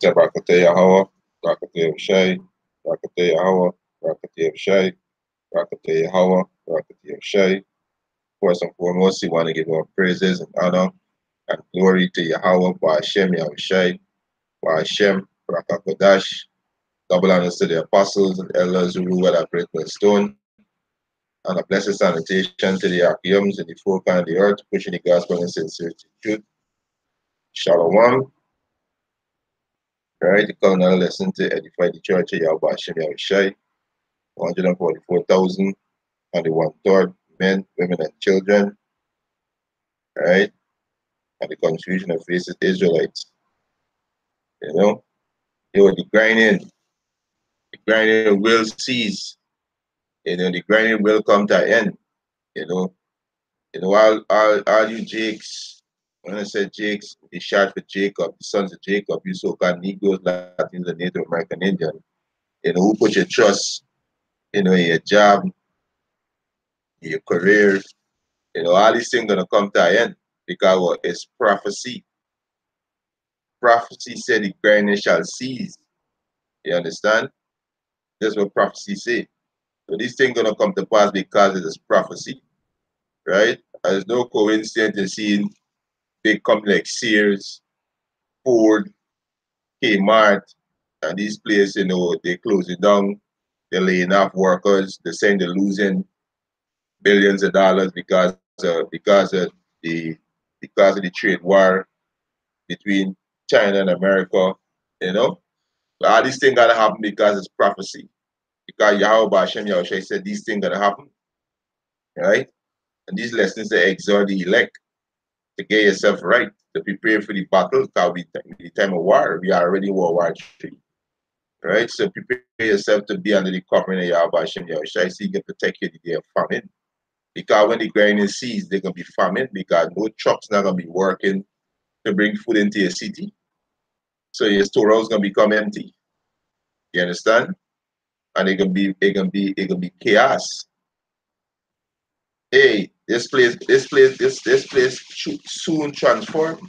Barakateh Yahweh, Barakateh Shai, Barakateh Yahweh, Barakateh Shai, Barakateh Yahweh, Barakateh Shai. First and foremost, we want to give all praises and honor and glory to Yahweh, Ba'ashem Yahushai, Ba'ashem, Barakakodash. Double honors to the apostles and elders who rule at great stone, and a blessed salutation to the Achiyams and the folk and the earth, pushing the gospel and sincerity truth. Shalom. Right, the colonel lesson to edify the church of Yahweh Hashem Yahushai, 144,000 and the one-third men, women, and children. Right, and the confusion of faces Israelites. The grinding will cease. The grinding will come to an end. All you Jakes, when I said Jakes, the shot for Jacob, the sons of Jacob, you so-called Negroes, Latins, and Native American Indian, who put your trust, in your job, your career, all these things gonna come to an end because it's prophecy. Prophecy said the grinding shall cease. You understand? That's what prophecy said. So these things gonna come to pass because it is prophecy, right? There's no coincidence in seeing big companies like Sears, Ford, Kmart, and these places, they're closing down, they're laying off workers, they're saying they're losing billions of dollars because of the trade war between China and America. All these things gotta happen because it's prophecy. Because Yahweh Hashem Yahushua said these things gonna happen, right? And these lessons they exhort the elect to get yourself right, to prepare for the battle, because the time of war, we are already in World War III. Right? So prepare yourself to be under the covering of Yahweh Hashem Yahushua, so you can protect you the day of famine. Because when the grinding ceases, they're gonna be famine because no trucks not gonna be working to bring food into your city. So your storehouse gonna become empty. You understand? And it gonna be chaos. Hey, this place should soon transform.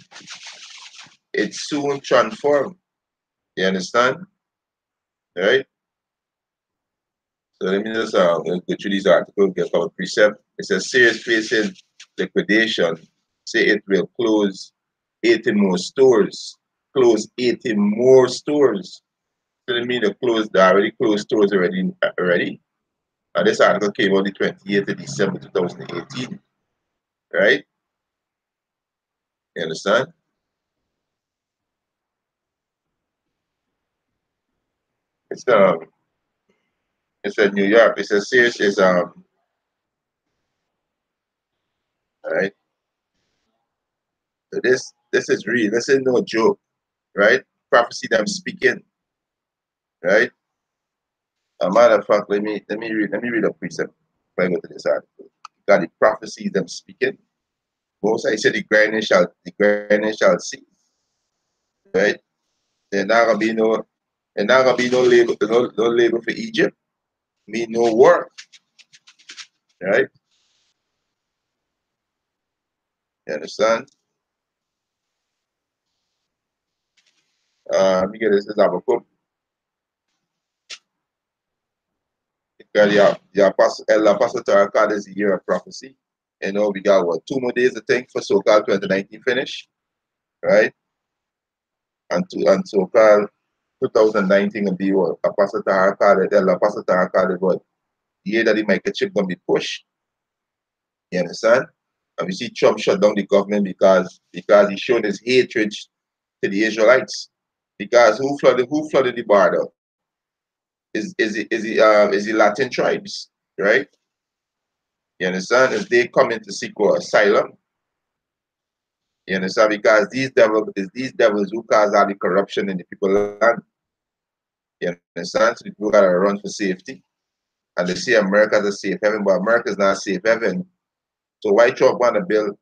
It soon transform. You understand? Right? So let me just go through these articles, get our precept. It says Sears facing liquidation. Say it will close 80 more stores. Close 80 more stores. So they mean they already closed stores already. And this article came on the 28th of December 2018. Right? You understand? It said New York. It says Sears is all right. So this is real. This is no joke, right? Prophecy that I'm speaking, right? A matter of fact, let me read a precept before I go to this article. Got the prophecies I'm speaking. Most I said the grinding shall cease, right? There's not gonna be no labor for Egypt, mean no work, right? You understand? Let me get this Habakkuk. Because the Apostle Tarakad is the year of prophecy. We got what 2 more days I think for so-called 2019 finish, right? And so-called 2019 will be what Apostle Tarakad, Apostle Tarakad is what the year that the microchip gonna be pushed. You understand? And we see Trump shut down the government because he showed his hatred to the Israelites. Because who flooded the border? Is the Latin tribes, right? You understand? If they come in to seek asylum, you understand? Because these devils who cause all the corruption in the people's land. You understand? So the people gotta run for safety. And they see America as a safe haven, but America is not a safe haven. So why Trump want to build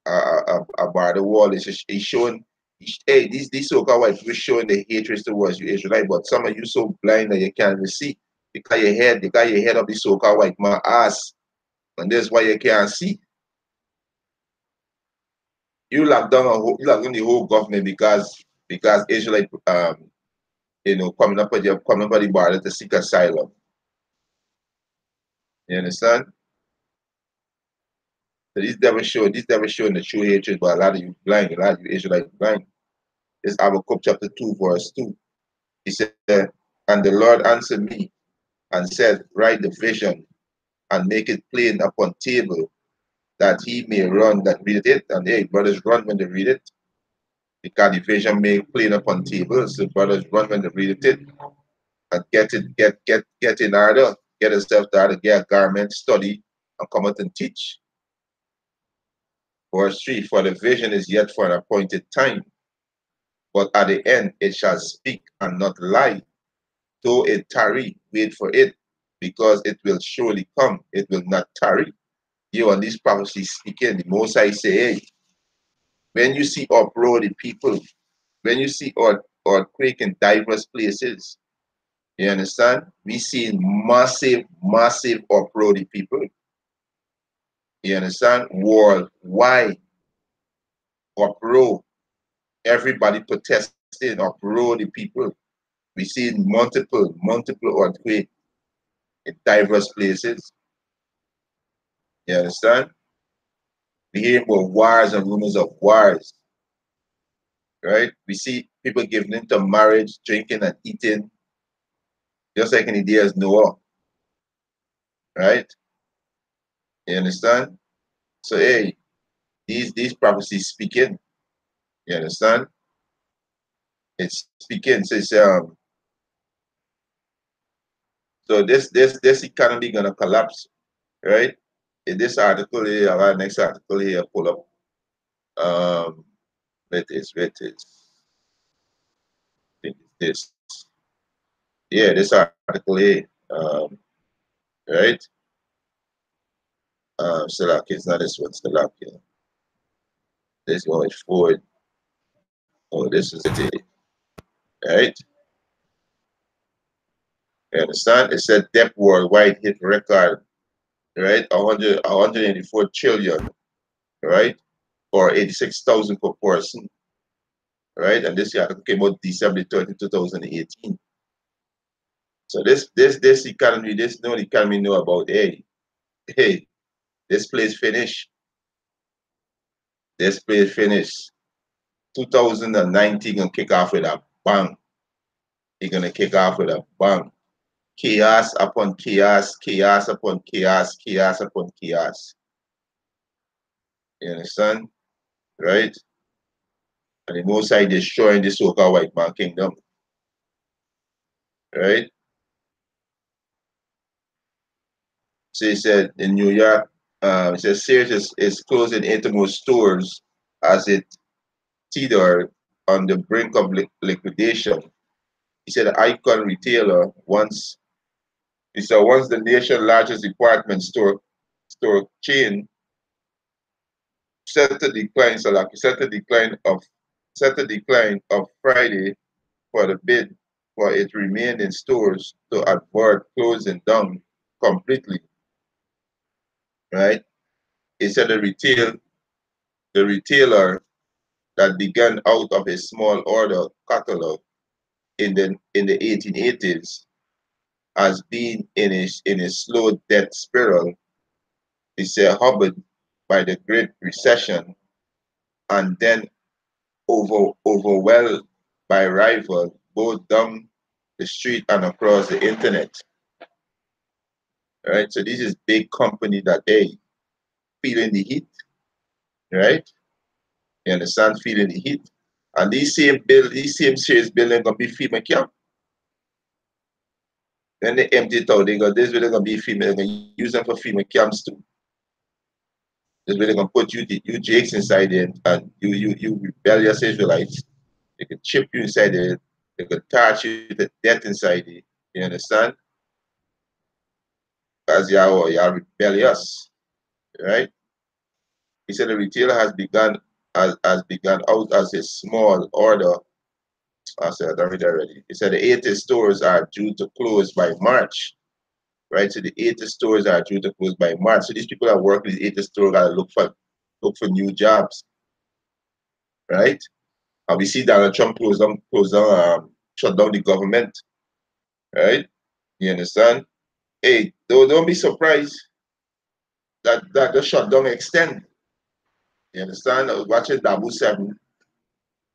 a border wall? He's showing, hey, these so-called white people showing the hatred towards you Israelite, but some of you so blind that you can't even see. Because you got your head up the so-called white man ass. And that's why you can't see. you lock down the whole government because Israelite coming up at the border to seek asylum. You understand? So these devils showing the true hatred, but a lot of you blind, a lot of you Israelites blind. This Habakkuk chapter 2, verse 2. He said, and the Lord answered me and said, write the vision and make it plain upon table that he may run that read it. And hey, brothers run when they read it. Because the vision made plain upon tables. So brothers run when they read it and get in order, get yourself to order, get a garment, study, and come out and teach. Verse 3, for the vision is yet for an appointed time, but at the end it shall speak and not lie. Though it tarry, wait for it, because it will surely come, it will not tarry. You on these prophecies speaking, the Most I say, hey, when you see uproar the people, when you see earthquake in diverse places, you understand? We see massive uproar the people. You understand? Worldwide uproar. Everybody protesting, uproar the people. We see multiple earthquake in diverse places. You understand? We hear about wars and rumors of wars. Right? We see people giving into marriage, drinking and eating, just like in the days of Noah. Right? You understand? So hey, these prophecies speaking. You understand? It's speaking. So it's so this economy gonna collapse, right? In this article here, our next article here, pull up. Wait is. I think it's this. Yeah, this article here. Right? Slovakia, it's not this one, Slovakia. This one is Ford. Oh, this is it. Right? You understand? It said debt worldwide hit record, right? 184 trillion, right? Or 86,000 per person, right? And this article came out December 30, 2018. So this economy, this no economy know about, hey, this place finished. This place finished. 2019 gonna kick off with a bang. It's gonna kick off with a bang. Chaos upon chaos, chaos upon chaos, chaos upon chaos. You understand? Right? And the most I destroying the so-called white man kingdom. Right? So he said in New York, it says Sears is closing 80 more stores as it teetered on the brink of liquidation. He said the icon retailer once the nation's largest department store chain set a decline, so like set a decline of Friday for the bid for it remained in stores to avoid closing down completely. Right? He said the retailer that began out of a small order catalog in the 1880s has been in a slow death spiral. He said hobbled by the Great Recession and then overwhelmed by rivals both down the street and across the internet. Right? So this is big company that they feeling the heat, right? You understand, feeling the heat. And these same shares building gonna be FEMA camp. Then they empty it out, they go, this way they're gonna be FEMA, they're gonna use them for FEMA camps too. This way they're gonna put you Jakes inside it and you rebellious Israelites. They could chip you inside it, they could touch you to death inside it. You understand? Because you're rebellious, right? He said the retailer has begun out as a small order. I said I read already. He said the 80 stores are due to close by March. Right? So the 80 stores are due to close by March. So these people that work in these 80 stores gotta look for new jobs. right? And we see Donald Trump shut down the government, right? You understand? Hey, don't be surprised that the shutdown extend. You understand? I was watching Dabu 7.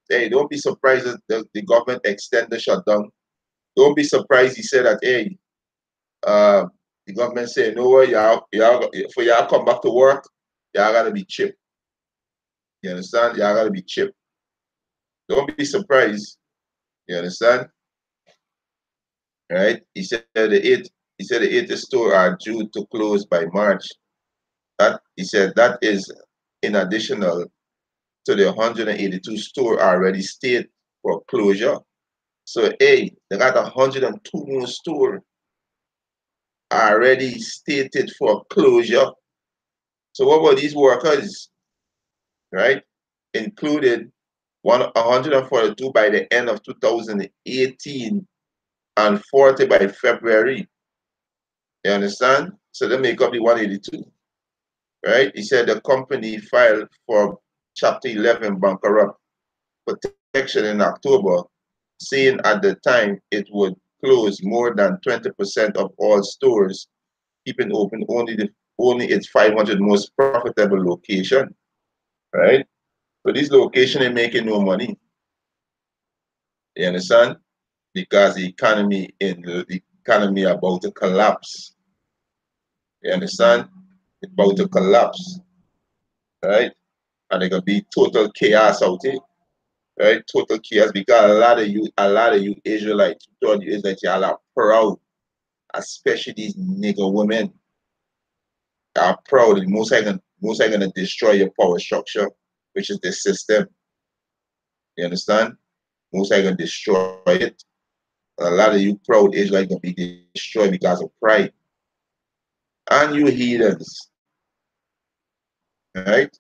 Hey, don't be surprised that the government extend the shutdown. Don't be surprised he said that, hey, uh, the government say, you know what, for y'all come back to work, y'all gotta be chipped. You understand? Y'all gotta be chipped. Don't be surprised. You understand? Right? He said the 80 stores are due to close by March. That he said that is in additional to the 182 store already state for closure. So hey, they got 102 more store already stated for closure. So what were these workers, right? Included 142 by the end of 2018 and 40 by February. You understand? So they make up the 182, right? He said the company filed for Chapter 11 bankrupt protection in October, saying at the time it would close more than 20% of all stores, keeping open only its 500 most profitable location, right? So this location ain't making no money. You understand? Because the economy about to collapse. You understand? It's about to collapse, right? And it gonna be total chaos out here, right? Total chaos because a lot of you Israelites, thought you Israelites, y'all are proud, especially these nigger women are proud. And most are gonna destroy your power structure, which is the system. You understand? Most are gonna destroy it. And a lot of you proud Israelites gonna be destroyed because of pride. And you heathens, right?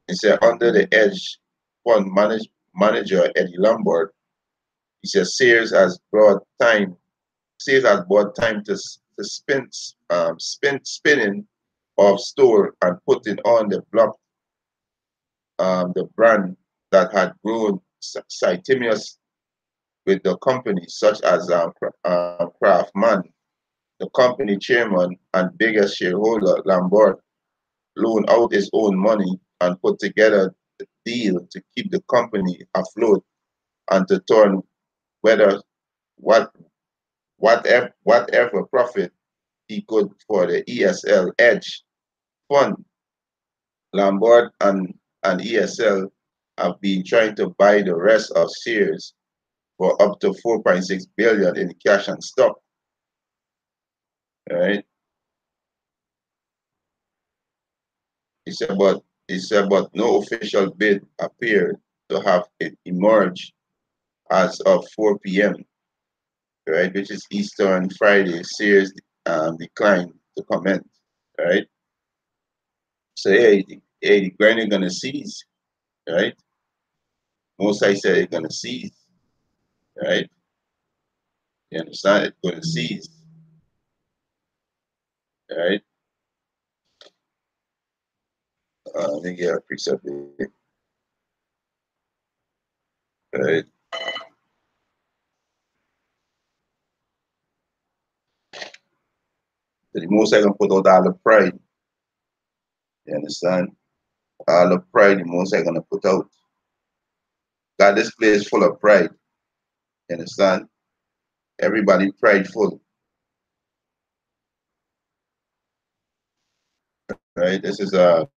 He said under the edge fund manager Eddie Lombard, he said Sears has bought time to spinning off store and putting on the brand that had grown synonymous with the company, such as Craftman. The company chairman and biggest shareholder, Lambert, loaned out his own money and put together a deal to keep the company afloat and to turn whether what whatever profit he could for the ESL Edge fund. Lambert and ESL have been trying to buy the rest of Sears for up to 4.6 billion in cash and stock. Right? He said, but no official bid appeared to have emerged as of 4 p.m. Right, which is Eastern Friday. Sears declined to comment. Right, so the grind gonna cease. Right, most I said it's gonna cease. Right, you understand? It's gonna cease. Right, let me get a precept here. Right, so the most I can put out all the pride. You understand? All the pride, the most I gonna put out. God, this place full of pride. You understand? Everybody prideful. Right, this is right.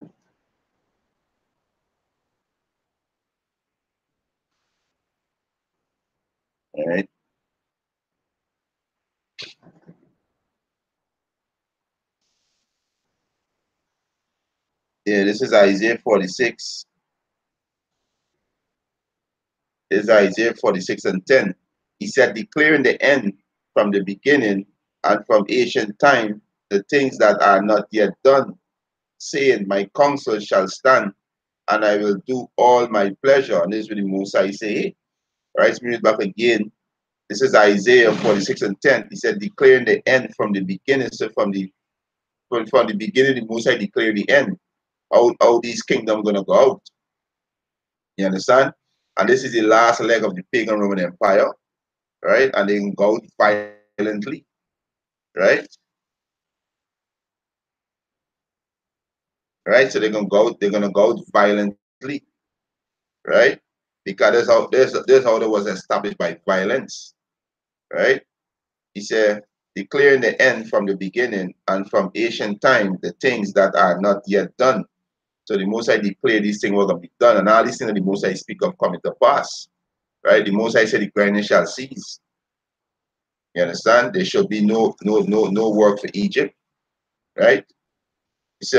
Yeah, this is Isaiah 46. This is Isaiah 46 and 10. He said, declaring the end from the beginning and from ancient time, the things that are not yet done, saying, my counsel shall stand, and I will do all my pleasure. And this is what the Most High say. Hey, right, spirit back again. This is Isaiah 46 and 10. He said, declaring the end from the beginning. So from the beginning, the Most High declared the end. How these kingdoms gonna go out. You understand? And this is the last leg of the pagan Roman Empire, right? And they can go out violently, right? Right? So they're gonna go out violently, right? Because there's how that was established by violence, right? He said, declaring the end from the beginning and from ancient time the things that are not yet done. So the Most High declared these things were going to be done, and all these things that the Most High speak of coming to pass, right? The Most High said the grinding shall cease. You understand? There should be no work for Egypt, right? It's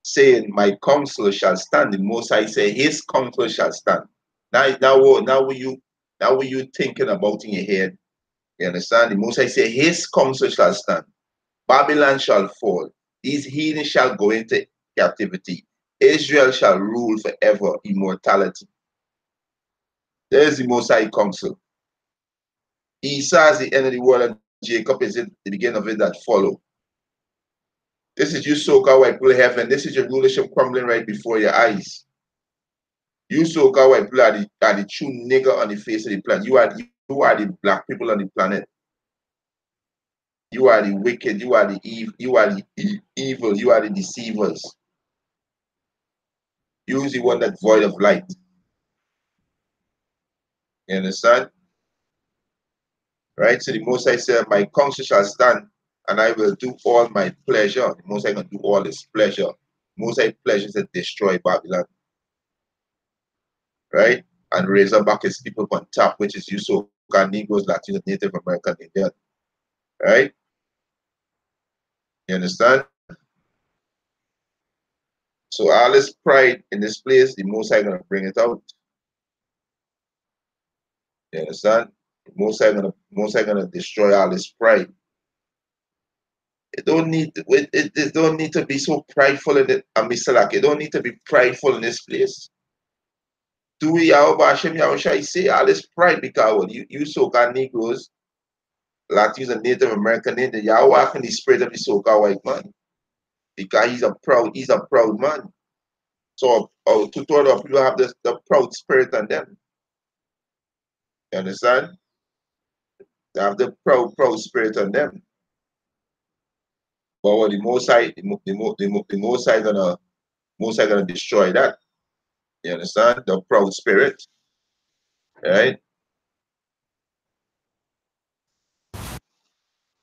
saying, "My counsel shall stand." The Most High say, "His counsel shall stand." Now, what you thinking about in your head? You understand? The Most High say, "His counsel shall stand." Babylon shall fall. These heathens shall go into captivity. Israel shall rule forever, immortality. There's the Most High counsel. Esau is the end of the world, and Jacob is it, the beginning of it that follow. This is you so-called white people heaven. This is your rulership crumbling right before your eyes. You so-called white people are the true nigger on the face of the planet. You are the black people on the planet. You are the wicked. You are the evil. You are the evil. You are the deceivers. You is the one that's void of light. You understand? Right? So the Most High said, "My counsel shall stand, and I will do all my pleasure." The Most High gonna do all his pleasure. Most High pleasure is to destroy Babylon, right? And raise up back his people on top, which is you so-called Negroes, Latinos, Native American, Indian, right? You understand? So all this pride in this place, the Most High gonna bring it out. You understand? The Most High gonna destroy all this pride. It don't need to be so prideful in it. And Mr. Like, it don't need to be prideful in this place. Do we Yahweh Hashem Yahushai say all this pride because what you so-called Negroes, Latinos and Native American Indian, Yahweh can the spirit of the so-called white man. Because he's a proud man. So two-thirds of people have the proud spirit on them. You understand? They have the proud spirit on them. But what the Most High, the Most High gonna destroy that. You understand? The proud spirit, right?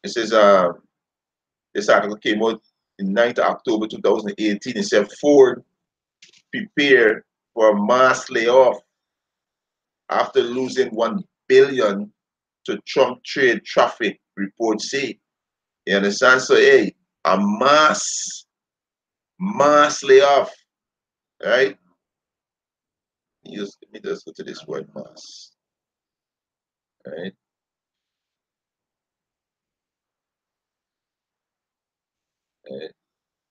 This is this article came out in 9th October 2018. It said Ford prepare for mass layoff after losing 1 billion to Trump trade traffic, reports say. You understand? So hey, a mass layoff, right? Let me just go to this word mass, right? Right.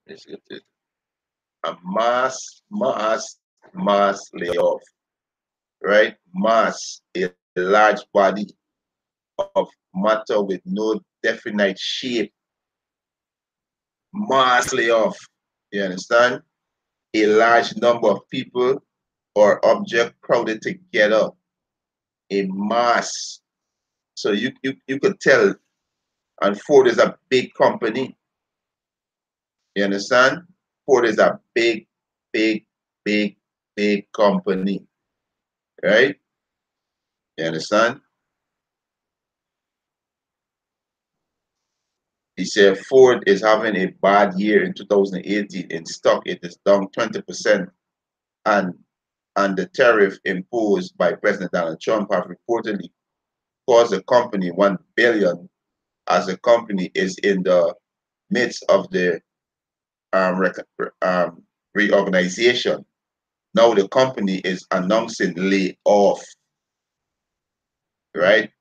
Let's get it. A mass layoff, right? Mass, a large body of matter with no definite shape. Mass layoff, you understand? A large number of people or object crowded together. A mass. So you could tell, and Ford is a big company. You understand? Ford is a big, big, big company, right? You understand? He said Ford is having a bad year in 2018. In stock, it is down 20%, and the tariff imposed by President Donald Trump have reportedly caused the company 1 billion, as the company is in the midst of the reorganization. Now the company is announcing layoff, right?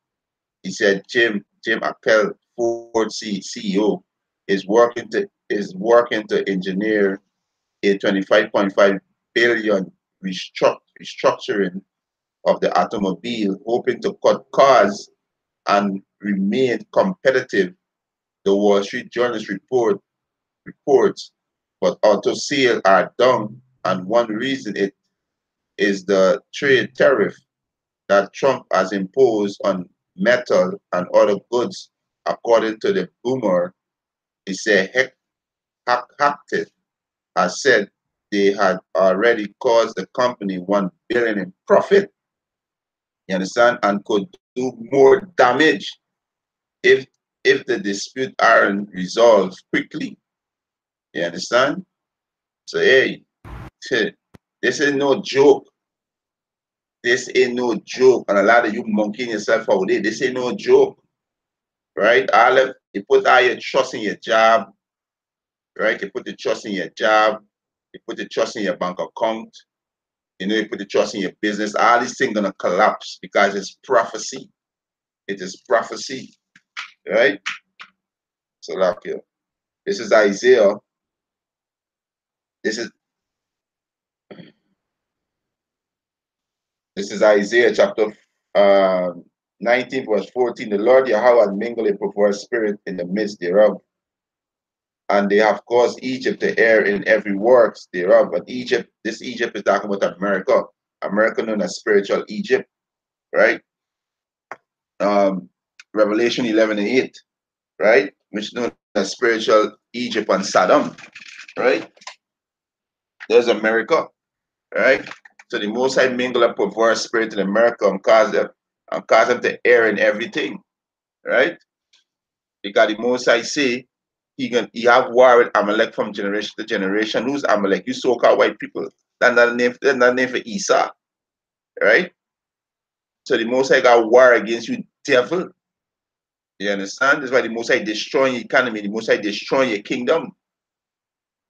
He said Jim Appel, Ford CEO, is working to engineer a 25.5 billion restructuring of the automobile, hoping to cut costs and remain competitive. The Wall Street Journal reports, but auto sales are down, and one reason is the trade tariff that Trump has imposed on metal and other goods. According to the Boomer, he said Hackett has said they had already caused the company $1 billion in profit. You understand, and could do more damage if if the dispute aren't resolved quickly. You understand? So hey, this is no joke. This ain't no joke. And a lot of you monkeying yourself out there. This ain't no joke. Right? All of you put all your trust in your job, right? You put the trust in your job, you put the trust in your bank account, you put the trust in your business. All these things gonna collapse because it's prophecy. It is prophecy, right? So look here. This is Isaiah. This is This is Isaiah chapter 19, verse 14. The Lord Yahweh had mingled a perverse spirit in the midst thereof, and they have caused Egypt to err in every works thereof. But Egypt, this Egypt is talking about America. America known as spiritual Egypt, right? Um, Revelation 11 and 8, right? Which known as spiritual Egypt and Saddam, right? There's America, right? So the Most High mingle a perverse spirit in America and cause them to err in everything, right? Because the Most High say he have war with Amalek from generation to generation. Who's Amalek? You so-called white people. That's not name for Esau, right? So the Most High got war against you, devil. You understand? That's why the Most High destroying your economy. The Most High destroying your kingdom.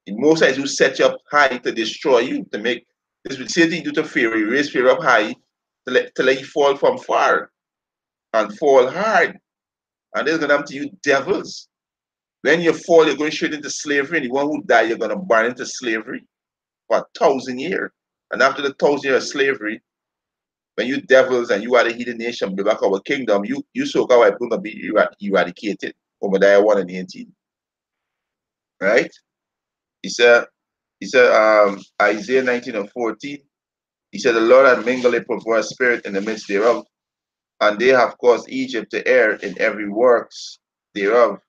The Most High will set you up high to destroy you, to make this the same thing you do to Pharaoh. You raise Pharaoh up high to let you fall from far and fall hard. And this is gonna happen to you devils. When you fall, you're going straight into slavery, and the one who die, you're gonna burn into slavery for 1,000 years. And after the 1,000 years of slavery, when you devils and you are the heathen nation, build back our kingdom, you so called white gonna be eradicated. Obadiah 1 and 18. Right? He said, Isaiah 19 and 14, he said, the Lord had mingled a perverse spirit in the midst thereof, and they have caused Egypt to err in every works thereof,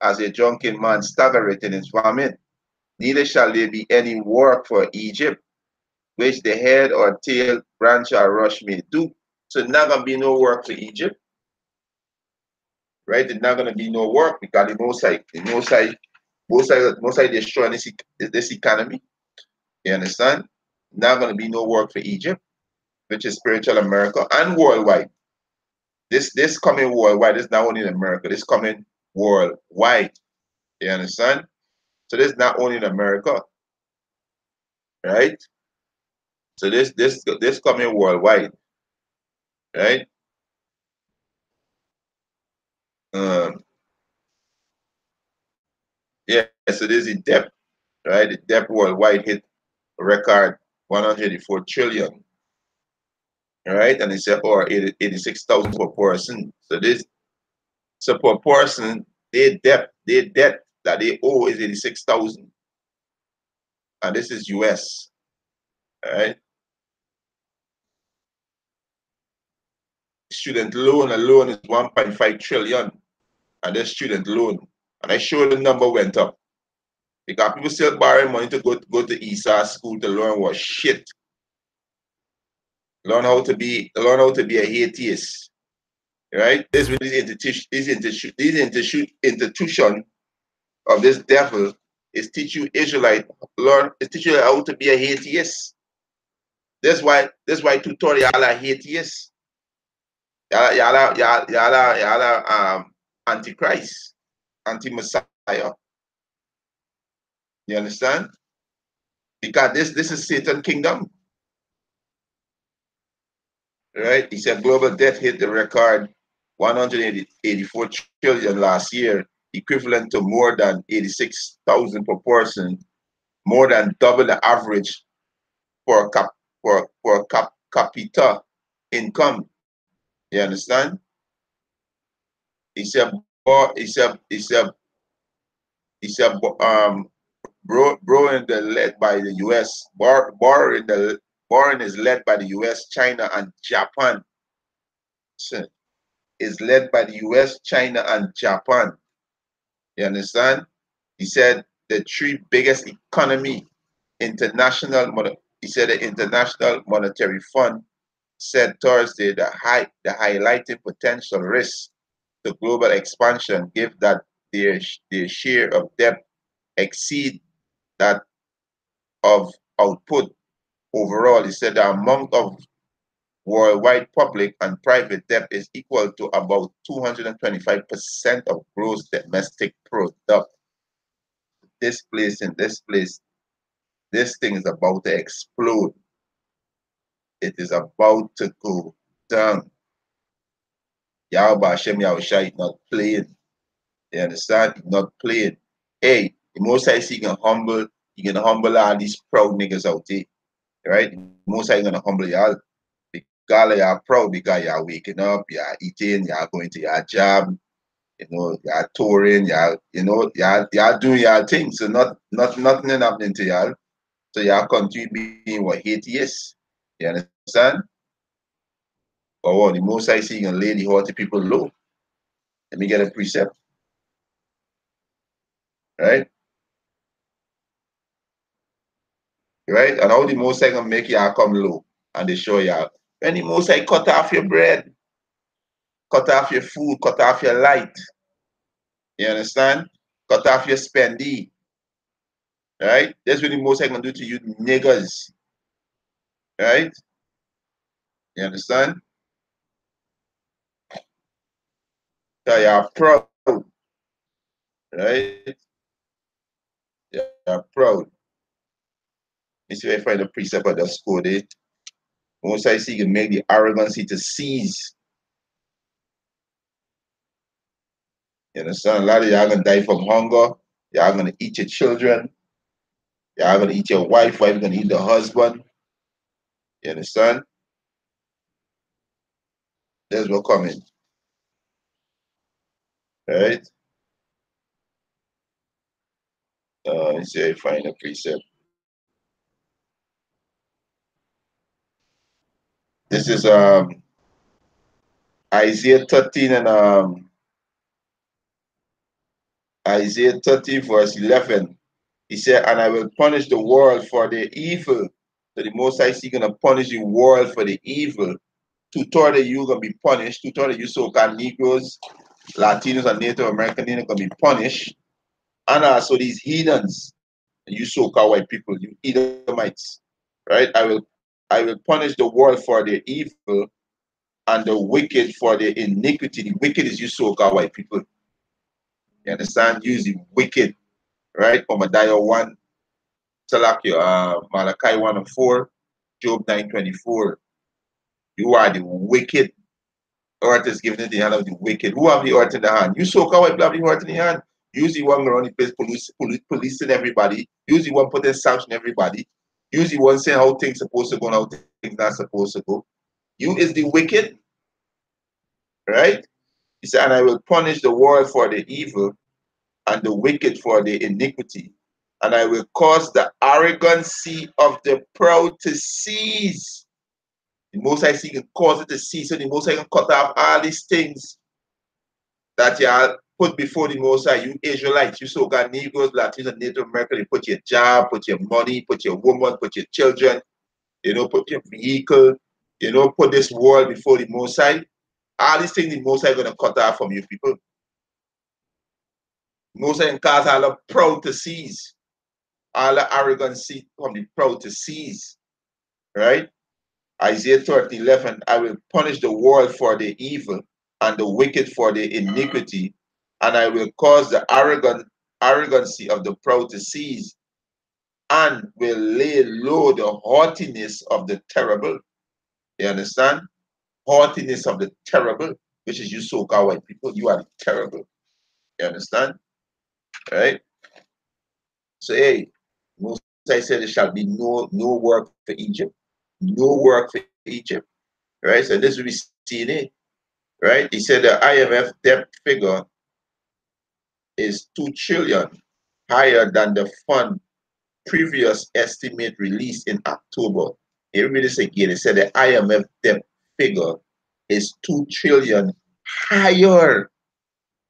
as a drunken man staggereth in his vomit. Neither shall there be any work for Egypt, which the head or tail, branch or rush may do. So not gonna be no work for Egypt, right? There's not gonna be no work because most side destroying this economy. You understand? Not gonna be no work for Egypt, which is spiritual America and worldwide. This coming worldwide. This not only in America. This coming worldwide. You understand? So this not only in America, right? So this coming worldwide, right? Um, yeah. So this is debt, right? The debt worldwide hit a record 184 trillion, right? And it's or 86,000 per person. So per person, their debt that they owe is 86,000, and this is US, right? Student loan alone is 1.5 trillion, and this student loan, and I sure the number went up because people still borrowing money to go to Esau school to learn what shit, learn how to be a atheist, right? This with institution of this devil is teach you Israelite is teach you how to be a atheist. That's why tutorial are atheists. Y'all antichrist, anti-messiah. You understand? Because this is Satan kingdom, right? He said global debt hit the record 184 trillion last year, equivalent to more than 86,000 per person, more than double the average for capita income. You understand? He said, he said, bro in the led by the U.S. borrowing Warren is led by the US, China, and Japan. Is led by the US, China, and Japan. You understand? He said the three biggest economy international. He said the International Monetary Fund said Thursday the highlighting potential risks to global expansion, give that their share of debt exceed that of output overall. He said the amount of worldwide public and private debt is equal to about 225% of gross domestic product. This thing is about to explode. It is about to go down. Yahweh Hashem Yahushua is not playing. You understand? He's not playing. Hey, the most I see he can humble all these proud niggas out there. Right? The most I gonna humble y'all. Because you're proud because you're waking up, you're eating, you're going to your job, you're touring, you're doing your thing. So nothing happening to y'all. So y'all continue being what hate is. You understand? But what the most I see gonna lay the haughty people low. Let me get a precept. Right? Right? And how the most I gonna make y'all come low and they show y'all. When the most I cut off your bread, cut off your food, cut off your light. You understand? Cut off your spendee. Right? That's what the most I gonna do to you niggas. Right? You understand? So you're proud. Right? You're proud. You see if I find a precept of the school there. Most I see you make the arrogancy to cease. You understand? A lot of y'all gonna die from hunger. Y'all gonna eat your children. Y'all gonna eat your wife gonna eat the husband. You understand? That's what coming. Right? Let's see if I find a precept. This is Isaiah 13 and Isaiah 13 verse 11. He said, and I will punish the world for their evil. So the Most High is going to punish the world for the evil. Two-thirds of you going to be punished. Two-thirds of you so-called Negroes, Latinos, and Native American Indians going to be punished. And also these heathens, you so-called white people, you Edomites, right? I will punish the world for their evil and the wicked for their iniquity. The wicked is you so-called white people. You understand? Use the wicked, right? Obadiah 1, Malachi 1 and 4, Job 9:24. You are the wicked. Earth is given in the hand of the wicked. Who have the earth in the hand? You so-called white people have the earth in the hand. Use the one around the place policing everybody. Use the one putting sanction everybody. Use the one saying how things supposed to go and how things not supposed to go. You is the wicked, right? He said, and I will punish the world for the evil and the wicked for the iniquity. And I will cause the arrogancy of the proud to cease. The Most High can cause it to cease. So the Most High can cut off all these things that you are put before the Most High. You Israelites, you so-called Negroes, Latinos, and Native American, you put your job, put your money, put your woman, put your children, put your vehicle, put this world before the Most High. All these things the Most High going to cut off from you people. Most High can cause all the proud to cease. All the arrogancy from the proud to cease. Right? Isaiah 30:11, I will punish the world for their evil and the wicked for their iniquity, and I will cause the arrogancy of the proud to cease, and will lay low the haughtiness of the terrible. You understand? Haughtiness of the terrible, which is you so-called white people, you are terrible. You understand? Right? So hey, Moses said there shall be no work for Egypt. No work for Egypt. Right? So this will be seen it. Right? He said the IMF debt figure is 2 trillion higher than the fund previous estimate released in October. Everybody say again, they said the IMF debt figure is 2 trillion higher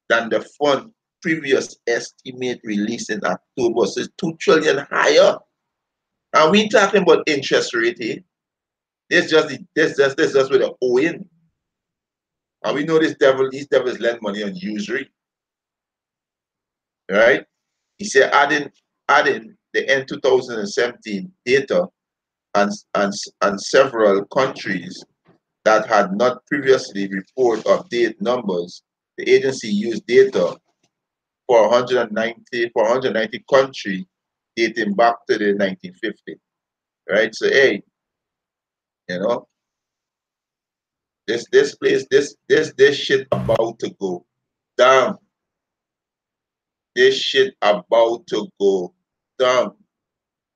than the fund previous estimate released in October. So it's 2 trillion higher. And we talking about interest rate here. This just with the owing. And we know these devils lend money on usury. Right? He said adding the end 2017 data and several countries that had not previously reported update numbers. The agency used data for 190 countries dating back to the 1950s. Right? So hey, you know, this place, this shit about to go down. This shit about to go down.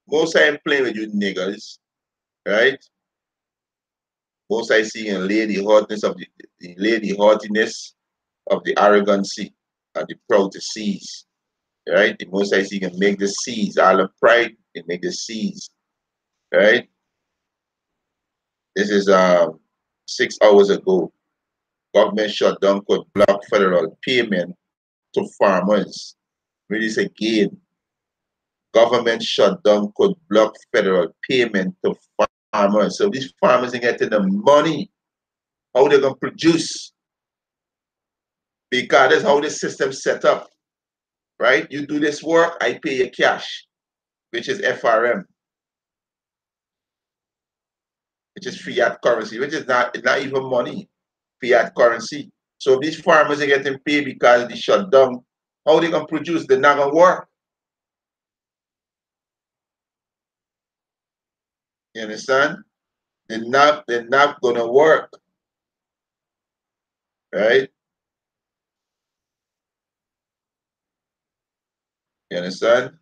Most I am playing with you niggas, right? Most I see in lady hotness of the lady haughtiness of the arrogancy and the proud to seize. Right? The most I see can make the seas, all of pride, can make the seas. Right? This is 6 hours ago. Government shutdown could block federal payment to farmers. Read this again. Government shutdown could block federal payment to farmers. So these farmers are getting the money. How they gonna produce? Because that's how the system set up. Right? You do this work, I pay you cash, which is FRM, which is fiat currency, which is not even money, fiat currency. So these farmers are getting paid because they shut down. How they gonna produce? They're not gonna work. You understand? They're not gonna work. Right? You understand?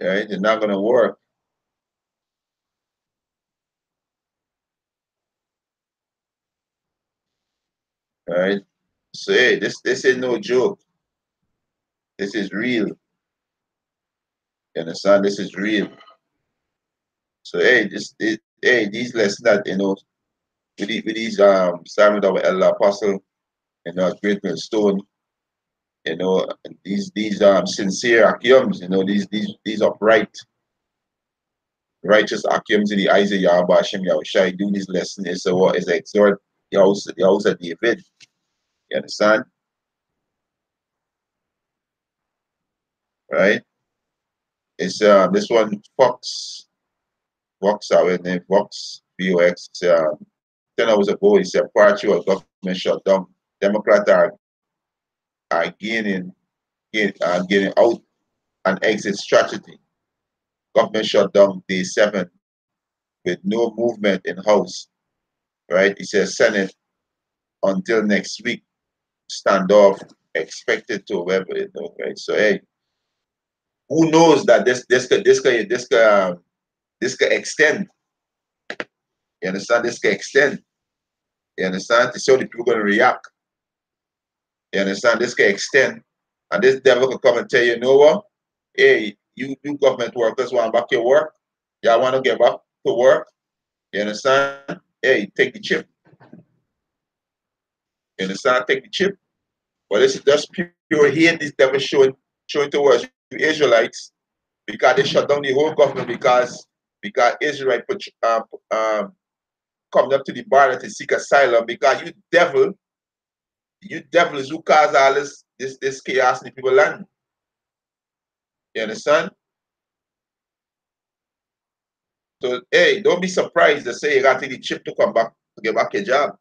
Right? They're not gonna work. Right? So hey, this is no joke. This is real. You understand? This is real. So hey, hey, these lessons that with these Simon our elder apostle, great millstone, these sincere Akiums, these upright, righteous Akiums in the eyes of Yahweh Hashem Yahushai do this lesson is what is exhort the house of David. You understand? Right? It's this one Vox our name Vox VOX 10 hours ago. He said prior to a government shutdown, Democrats are getting out an exit strategy. Government shutdown day 7 with no movement in House. Right? He says Senate until next week. Standoff expected to whatever right? So hey, who knows that this could extend. You understand? This could extend. You understand? To see how the people gonna react. You understand? This could extend. And this devil could come and tell you, you know what? Hey, you government workers want back your work. Y'all want to get back to work. You understand? Hey, take the chip. You understand? Take the chip. But this is just pure hate this devil showing towards you Israelites because they shut down the whole government because Israel coming up to the border to seek asylum because you devils who cause all this chaos in the people land. You understand? So hey, don't be surprised to say you gotta take the chip to come back to get back your job.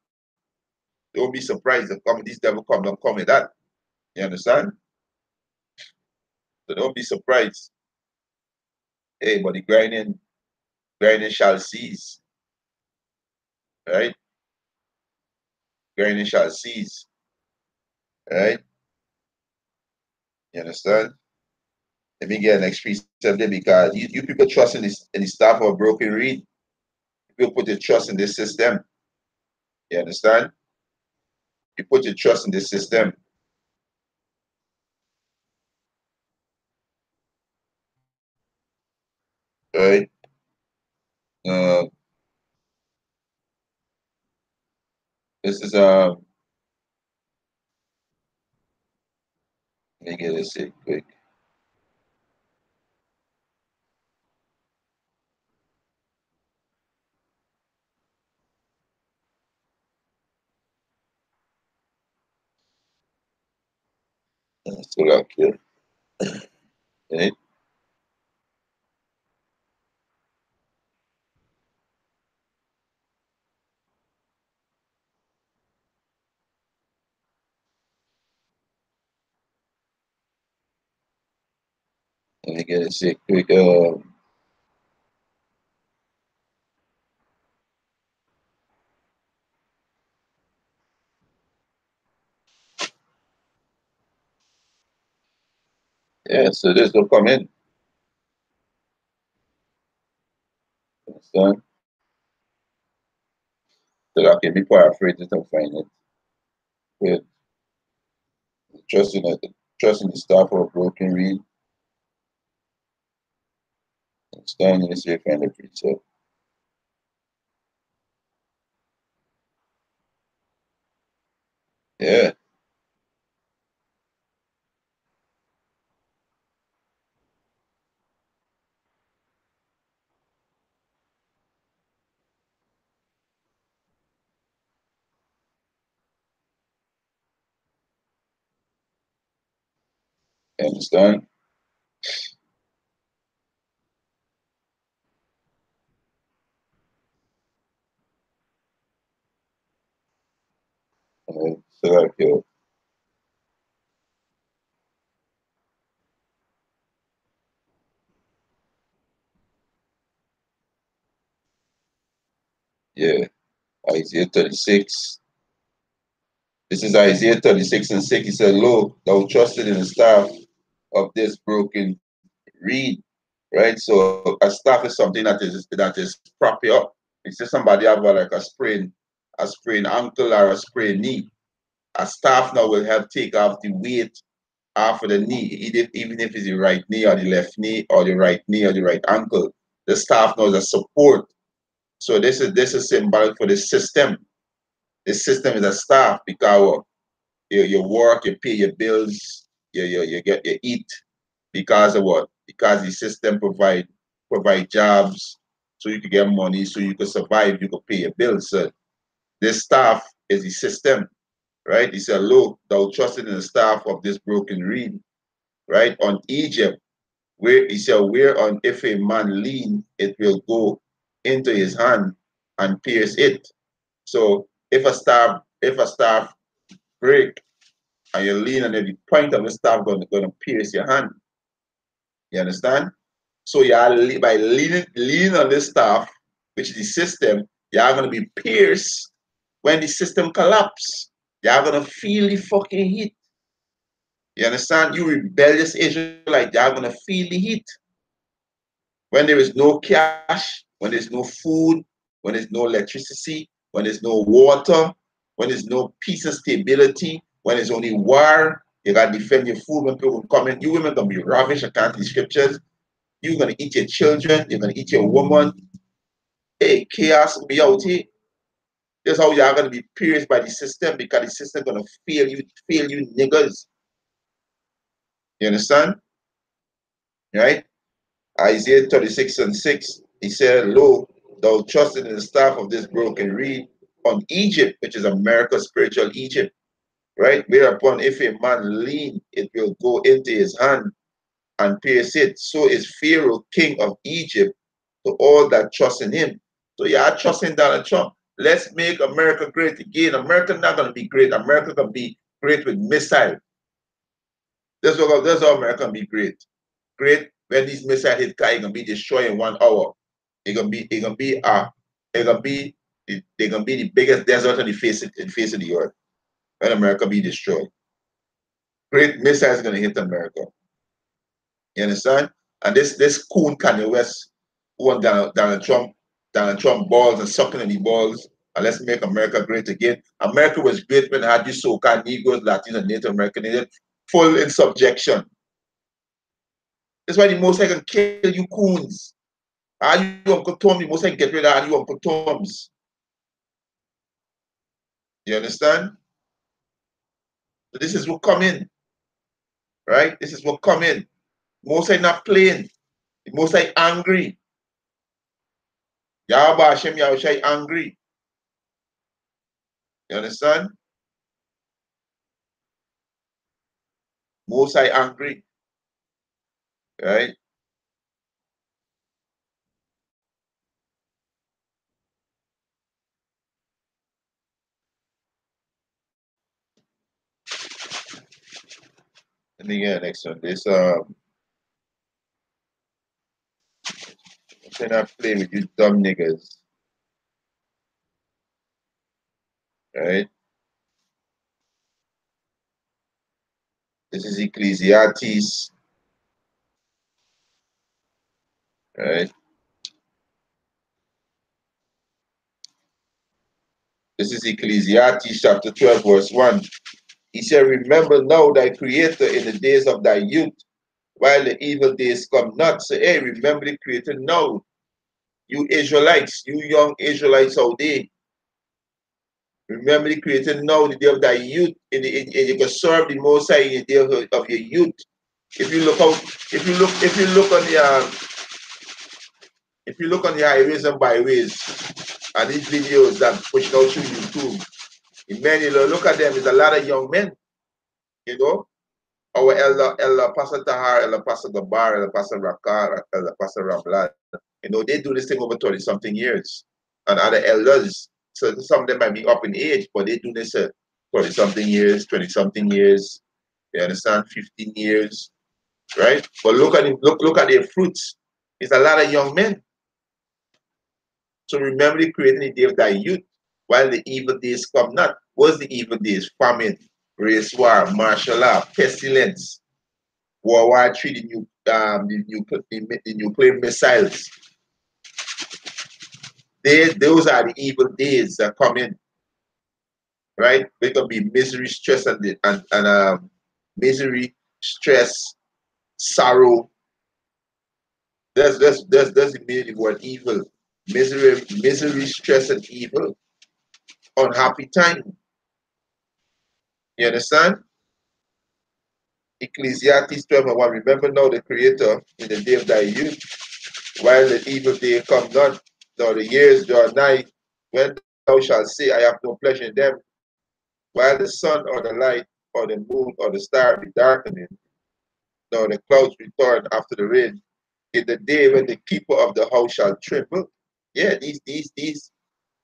Don't be surprised that these devil don't come with that. You understand? So don't be surprised. Hey, but the grinding shall cease. Right? Grinding shall cease. Right? You understand? Let me get an next precept there because you people trust in the staff of broken reed. You put your trust in this system. You understand? You put your trust in this system. right? Uh, this is let me get this in quick. So like here, right? Let me get this in quick. Yeah, so this will come in. Understand? So I can be paraphrased to find it. With trusting it, trusting the staff of broken reed, standing in the safe and the precept. Yeah, understand? So like yeah, Isaiah 36. This is Isaiah 36 and 6. He said, Lo, thou trusted in the staff of this broken reed. Right? So a staff is something that is prop you up. It's just somebody have like a sprained ankle or a sprained knee. A staff now will help take off the weight off of the knee, even if it's the right knee or the left knee or the right knee or the right ankle. The staff now is a support. So this is symbolic for the system. The system is a staff because you work, you pay your bills, you get you eat because of what? Because the system provide jobs so you can get money, so you can survive, you can pay your bills. So this staff is the system, right? He said, Look, thou trusted in the staff of this broken reed, right? On Egypt, where he said, Whereon if a man lean, it will go into his hand and pierce it. So if a staff break and you lean and the point of the staff gonna pierce your hand. You understand? So you are by leaning on this staff, which is the system, you are gonna be pierced when the system collapse. You are gonna feel the fucking heat. You understand? You rebellious Israelite, you are gonna feel the heat. When there is no cash, when there's no food, when there's no electricity, when there's no water, when there's no peace and stability, when there's only war, you gotta defend your food when people come in. You women gonna be ravished according to the scriptures. You're gonna eat your children, you're gonna eat your woman. Hey, chaos will be out here. That's how you're gonna be pierced by the system because the system gonna fail you niggas. You understand? Right? Isaiah 36 and 6, he said, Lo, thou trusted in the staff of this broken reed on Egypt, which is America's spiritual Egypt, right? Whereupon if a man lean, it will go into his hand and pierce it. So is Pharaoh, king of Egypt, to all that trust in him. So you are trusting Donald Trump. Let's make America great again. America not gonna be great. America gonna be great with missile. That's how America gonna be great. Great when these missiles hit Kai, it gonna be destroyed in 1 hour. It gonna be they gonna be the biggest desert on the face of the earth when America be destroyed. Great missiles gonna hit America. You understand? And this coon Kanye West who want Donald Trump balls and sucking on the balls, and let's make America great again. America was great when it had these so-called Negroes, Latinos, and Native Americans full in subjection. That's why the most I can kill you coons. Ah, you Uncle Tom, you must get rid of you Uncle Toms. You understand? So this is what come in, right? This is what come in. Most are not playing. Most are angry. Yahweh Hashem Yahushai angry. You understand? Most are angry. Right? And again, next one. This cannot play with you dumb niggas. Right? This is Ecclesiastes. Right? This is Ecclesiastes chapter 12, verse 1. He said, remember now thy creator in the days of thy youth, while the evil days come not. So hey, remember the creator now. You Israelites, you young Israelites out there. Remember the creator now, the day of thy youth, and you can serve the most high in the day of your youth. If you look out, if you look on the highways and byways and these videos that push out through YouTube, in many look at them, it's a lot of young men, you know. Our elder Pastor Tahar, elder Pastor Gabar, elder Pastor Rakar, elder Pastor Ramlad, you know, they do this thing over 30 something years. And other elders, so some of them might be up in age, but they do this 30 something years, 20 something years, you understand, 15 years, right? But look at it, look at their fruits. It's a lot of young men. So remember the creating the day of thy youth, while the evil days come not. What's the evil days? Famine, race war, martial law, pestilence, World War III, the nuclear missiles. Those are the evil days that come in, right? They can be misery, stress, and misery, stress, sorrow. That's the meaning of word evil. Misery, stress, and evil. Unhappy time. You understand? Ecclesiastes 12 and 1. Remember now the Creator in the day of thy youth, while the evil day come not, nor the years draw nigh, when thou shalt say, I have no pleasure in them, while the sun or the light or the moon or the star be darkening, nor the clouds return after the rain, in the day when the keeper of the house shall tremble. Yeah,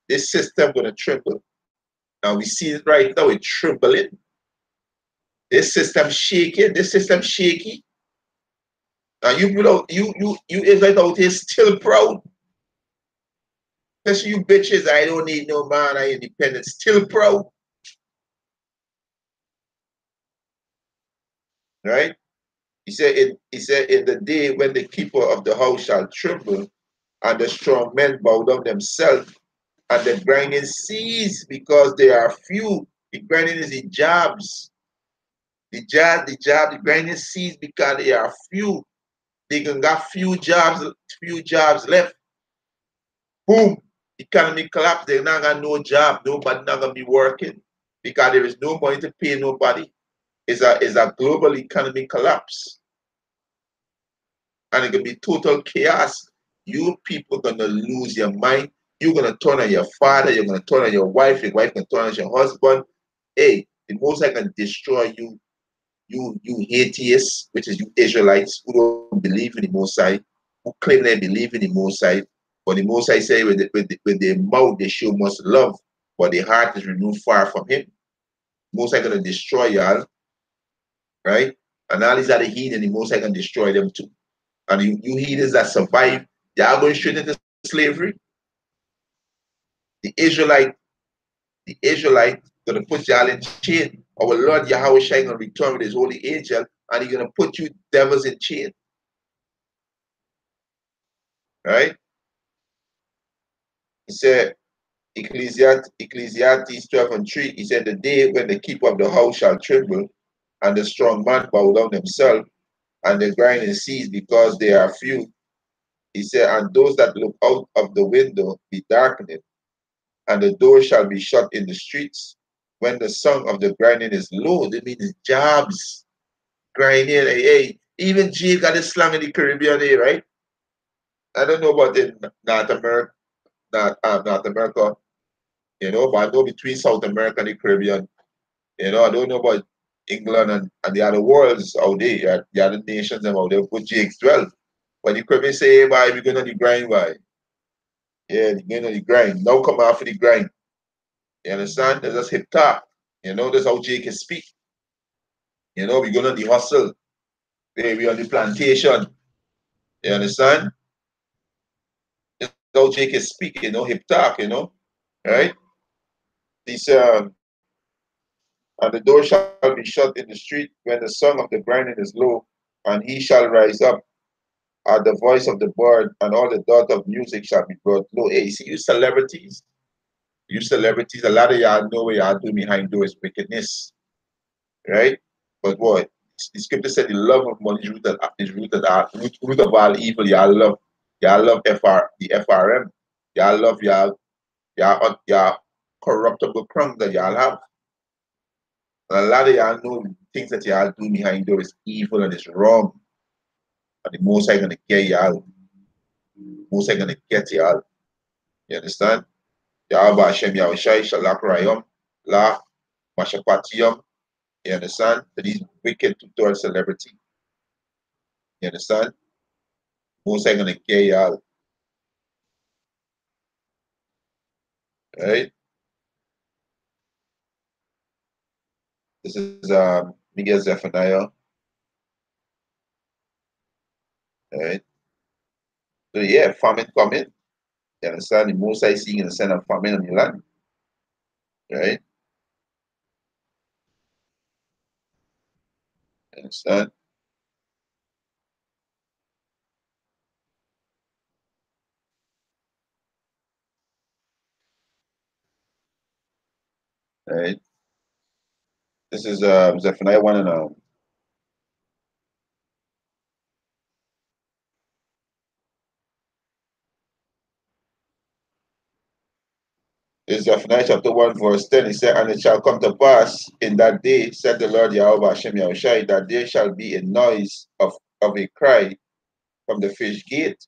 this system gonna tremble. Now we see it right now, it's trembling. This system shaking, this system shaky. Now you Israelites out here still proud. Especially you bitches, I don't need no man, I independent, still proud. Right? He said in the day when the keeper of the house shall tremble, and the strong men bow down themselves, and the grinding cease because they are few. The grinding is the jobs. The grinding cease because they are few. They can got few jobs left. Boom, economy collapse. They not got no job. Nobody not gonna be working because there is no money to pay nobody. It's a global economy collapse, and it can be total chaos. You people gonna lose your mind. You're gonna turn on your father. You're gonna turn on your wife. Your wife gonna turn on your husband. Hey, the most I can destroy you. You atheists, which is you Israelites who don't believe in the Most High, who claim they believe in the Most High, but the Most High say with their mouth they show much love, but their heart is removed far from Him. Most High gonna destroy y'all, right? And all these other heathen, the Most High gonna destroy them too. And you heathens that survive, y'all going straight into slavery. The Israelite, the Israelite gonna put y'all in chain. Our Lord Yahweh Shai gonna return with His holy angel, and He's gonna put you devils in chain, right? He said, Ecclesiastes 12 and 3, he said, the day when the keeper of the house shall tremble, and the strong man bow down himself, and the grinding cease because they are few. He said, and those that look out of the window be darkened, and the door shall be shut in the streets. When the song of the grinding is low, that means jobs, grinding. Hey, even G got a slang in the Caribbean, right? I don't know about in North America, North America, but I know between South America and the Caribbean, I don't know about England and the other worlds out there, the other nations and out there put Jake's 12. But the Caribbean say, hey, why we going on the grind, why? Yeah, the going on the grind. Now come after the grind. You understand? That's just hip talk. That's how Jake can speak. We going on the hustle. Hey, we on the plantation. You understand? That's how Jake can speak, hip talk, right? This and the door shall be shut in the street when the song of the grinding is low, and he shall rise up at the voice of the bird, and all the dot of music shall be brought low. Hey, you see, you celebrities, a lot of y'all know what y'all do behind doors wickedness, right? But what the scripture said, the love of money is root of all evil. Y'all love the FRM. Y'all love y'all corruptible crown that y'all have. And a lot of y'all know the things that y'all do behind door is evil and it's wrong. And the most I gonna get y'all. Most I gonna get y'all. You understand? Yahweh Hashem Yahushai Shalak Rayom La Mashapatiyam. You understand? So these wicked tutorial celebrity. You understand? Most I gonna get y'all. Right? This is Miguel Zephaniah. Right? So yeah, famine coming. You understand? The most I see in the send of famine on the land. Right? You understand? Right? This is Zephaniah 1 and this is Zephaniah chapter 1, verse 10. He said, and it shall come to pass in that day, said the Lord Yahweh Hashem Yahushai, that there shall be a noise of a cry from the fish gate,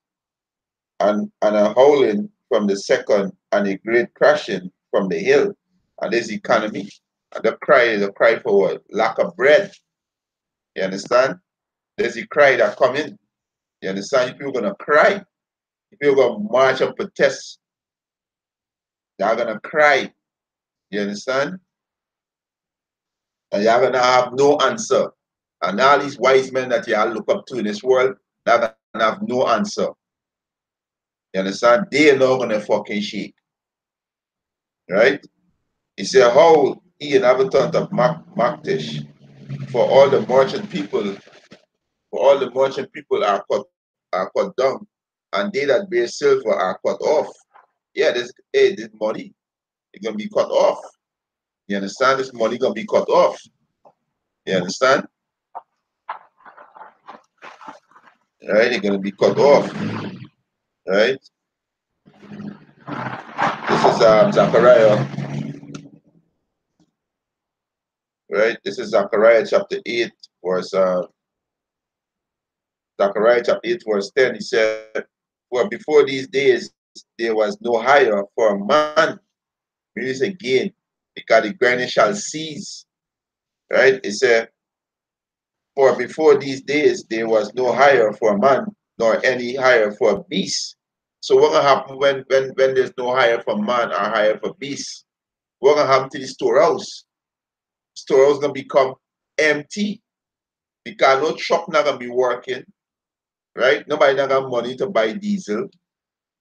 and a howling from the second, and a great crashing from the hill. And this economy. And the cry is a cry for what? Lack of bread. You understand? There's a cry that come in. You understand? People are gonna cry. People are gonna march and protest. They're gonna cry. You understand? And you're gonna have no answer. And all these wise men that you all look up to in this world, they're gonna have no answer. You understand? They're not gonna fucking shake. Right? He said, how he inhabitant of Maktish, for all the merchant people, are cut down, and they that bear silver are cut off. Yeah, this money is gonna be cut off. You understand? This money gonna be cut off. You understand? Right? It's gonna be cut off. Right? This is Zechariah. Right? This is Zechariah chapter 8, verse Zechariah chapter 8, verse 10. He said, for before these days there was no hire for a man. Read this again, because the grinding shall cease. Right? It said, for before these days there was no hire for a man, nor any hire for a beast. So what gonna happen when there's no hire for man or hire for beast? What gonna happen to the storehouse? Storehouse gonna become empty because no truck not gonna be working, right? Nobody not got money to buy diesel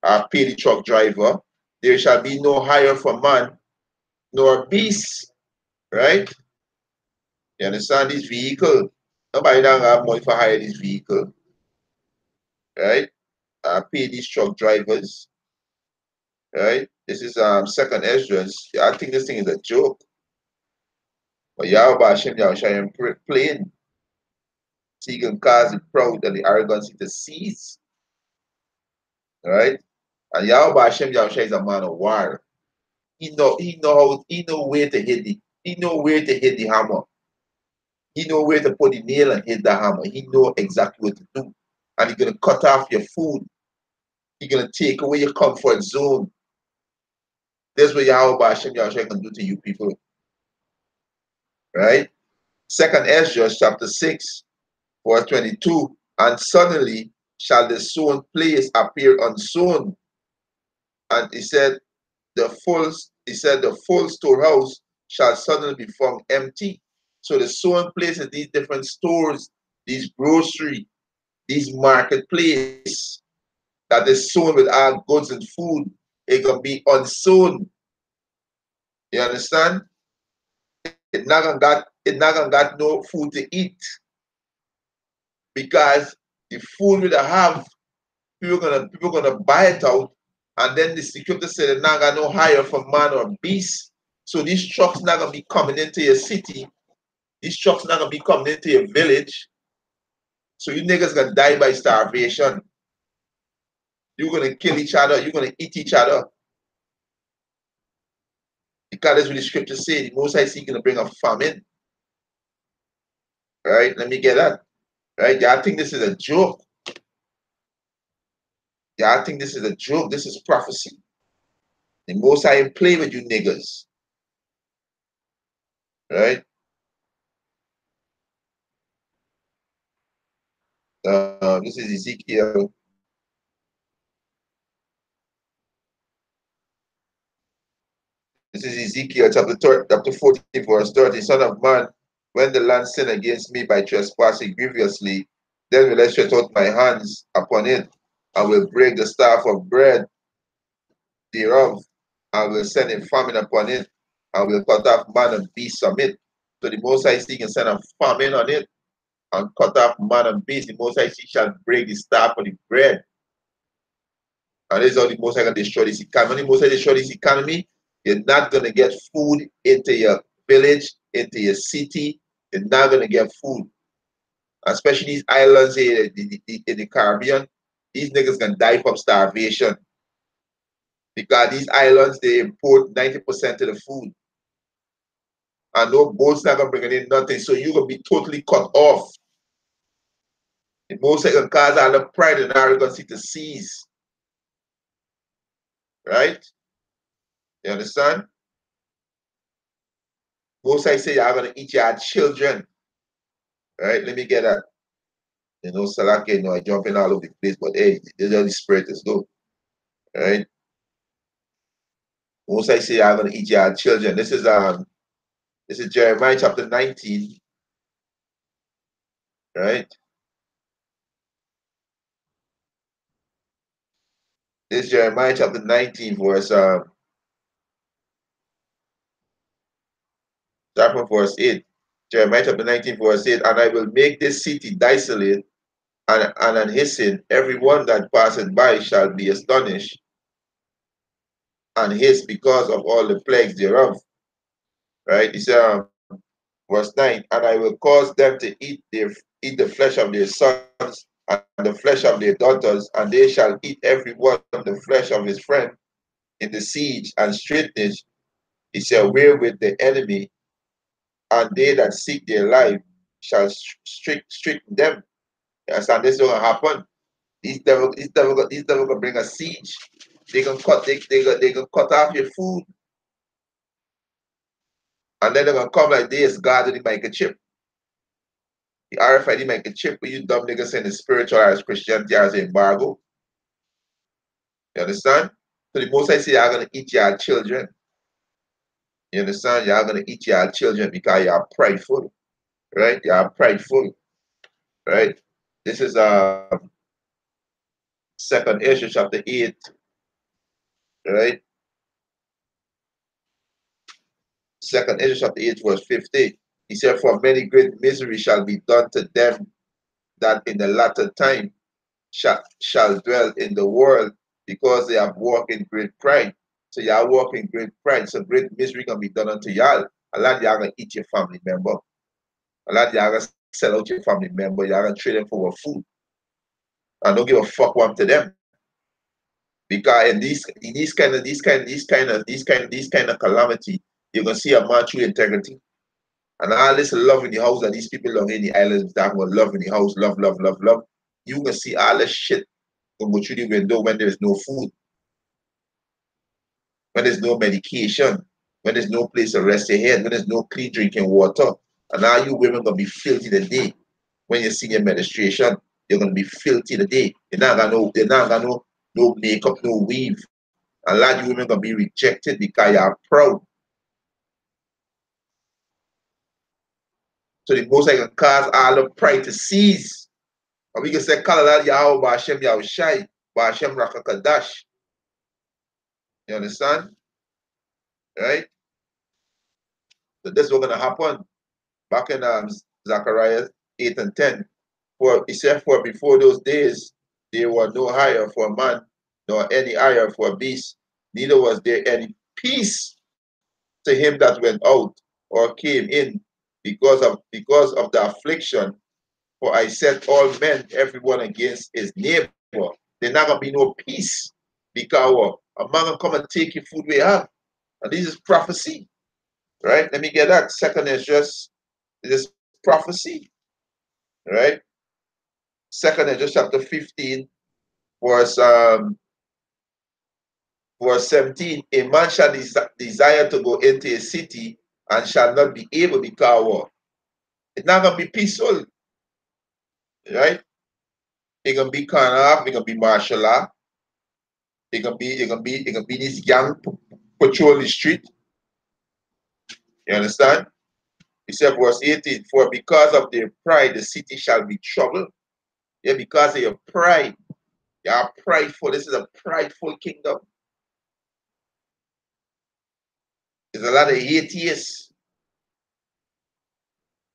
or pay the truck driver. There shall be no hire for man nor beast, right? You understand this vehicle? Nobody not have money for hire this vehicle, right? Pay these truck drivers, right? This is second Esdras. Yeah, I think this thing is a joke. But Yahweh Hashem Yahushua playing. So you can cause the proud and the arrogancy to cease. Right? And Yahweh Hashem Yahushua is a man of war. He know where to hit the hammer. He know where to put the nail and hit the hammer. He know exactly what to do. And he's gonna cut off your food. He's gonna take away your comfort zone. That's what Yahweh Hashem Yahushua can do to you people. Right? Second Ezra chapter 6, verse 22. And suddenly shall the sown place appear unsown. And the full storehouse shall suddenly be found empty. So the sown places, these different stores, these grocery, these marketplace that is sown with our goods and food, it gonna be unsown. You understand? It not gonna got no food to eat because the food we have, people gonna buy it out, and then the security said it not got no higher for man or beast. So these trucks not gonna be coming into your city. These trucks not gonna be coming into your village. So you niggas gonna die by starvation. You're gonna kill each other. You're gonna eat each other. Because that's what the scripture said. The Most High is gonna bring a famine. Right? Let me get that. Right? Y'all think this is a joke. Y'all think this is a joke. This is prophecy. The Most High ain't play with you niggas. Right? This is Ezekiel. This is Ezekiel chapter 14, verse 30. Son of man, when the land sin against me by trespassing grievously, then will I stretch out my hands upon it, and will break the staff of bread thereof, and will send a famine upon it, and will cut off man and beast from it. So the Most High can send a famine on it, and cut off man and beast. The Most High shall break the staff of the bread. And this is how the Most High can destroy this economy. When the Most High destroy this economy, you're not going to get food into your village, into your city. You're not going to get food. Especially these islands here in the Caribbean. These niggas can die from starvation. Because these islands, they import 90% of the food. And no boats not going to bring in nothing. So you're going to be totally cut off. The Most High can cause all the pride and arrogance to cease. Right? You understand? Most I say you're gonna eat your children. Right? Let me get that. Salaki, I jumping all over the place, but hey, this is how the spirit is good. Right? Most I say you're gonna eat your children. This is Jeremiah chapter 19. Right? This is Jeremiah chapter 19, verse start from verse 8. Jeremiah chapter 19, verse 8, and I will make this city desolate and unhasten, everyone that passeth by shall be astonished and haste because of all the plagues thereof. Right? It's verse 9, and I will cause them to eat the flesh of their sons and the flesh of their daughters, and they shall eat every one the flesh of his friend in the siege and straitness. He shall wear with the enemy, and they that seek their life shall stricken them. Yes, and this is going to happen. These devil gonna bring a siege. They gonna cut off your food, and then they're gonna come like this. God with the microchip. The RFID microchip, but you dumb niggas saying the spiritual as Christianity as embargo. You understand? So the most I say, you're gonna eat your children. You understand? You're gonna eat your children because you're prideful, right? You're prideful, right? This is Second Ezra chapter 8, right? Second Ezra chapter 8, verse 50. He said, for many great misery shall be done to them that in the latter time shall dwell in the world, because they have walked in great pride. So y'all walk in great pride. So great misery gonna be done unto y'all. A lot of y'all gonna eat your family member. A lot of y'all gonna sell out your family member. Y'all gonna trade them for food. And don't give a fuck what to them. Because in these kind of calamity, you're gonna see a man through integrity. And all this love in the house that these people long in the islands that will love in the house, love, love, love, love. You gonna see all this shit go through the window when there's no food, when there's no medication, when there's no place to rest your head, when there's no clean drinking water. And all you women gonna be filthy today. When you see your menstruation, you're gonna be filthy today. You're not gonna no makeup, no weave. A lot of you women gonna be rejected because you're proud. So the most I can cause all the pride to cease. And we can say, Kalala Yahweh Hashem Yahushai, Hashem Rakakadash. You understand? Right? So this is what's gonna happen. Back in Zechariah 8 and 10. For he said, for before those days there were no hire for a man, nor any hire for a beast, neither was there any peace to him that went out or came in because of the affliction. For I set all men, everyone against his neighbor. There's not gonna be no peace because a man gonna come and take your food we have. And this is prophecy. Right? Let me get that. Second is just this prophecy. Right? Second is just chapter 15, verse verse 17. A man shall desire to go into a city and shall not be able because it's not gonna be peaceful. Right? It's gonna be carnal, it's gonna be martial law, it gonna be this gang patrol the street. You understand? He said, verse 18, for because of their pride, the city shall be troubled. Yeah, because of your pride. You are prideful. This is a prideful kingdom. There's a lot of atheists.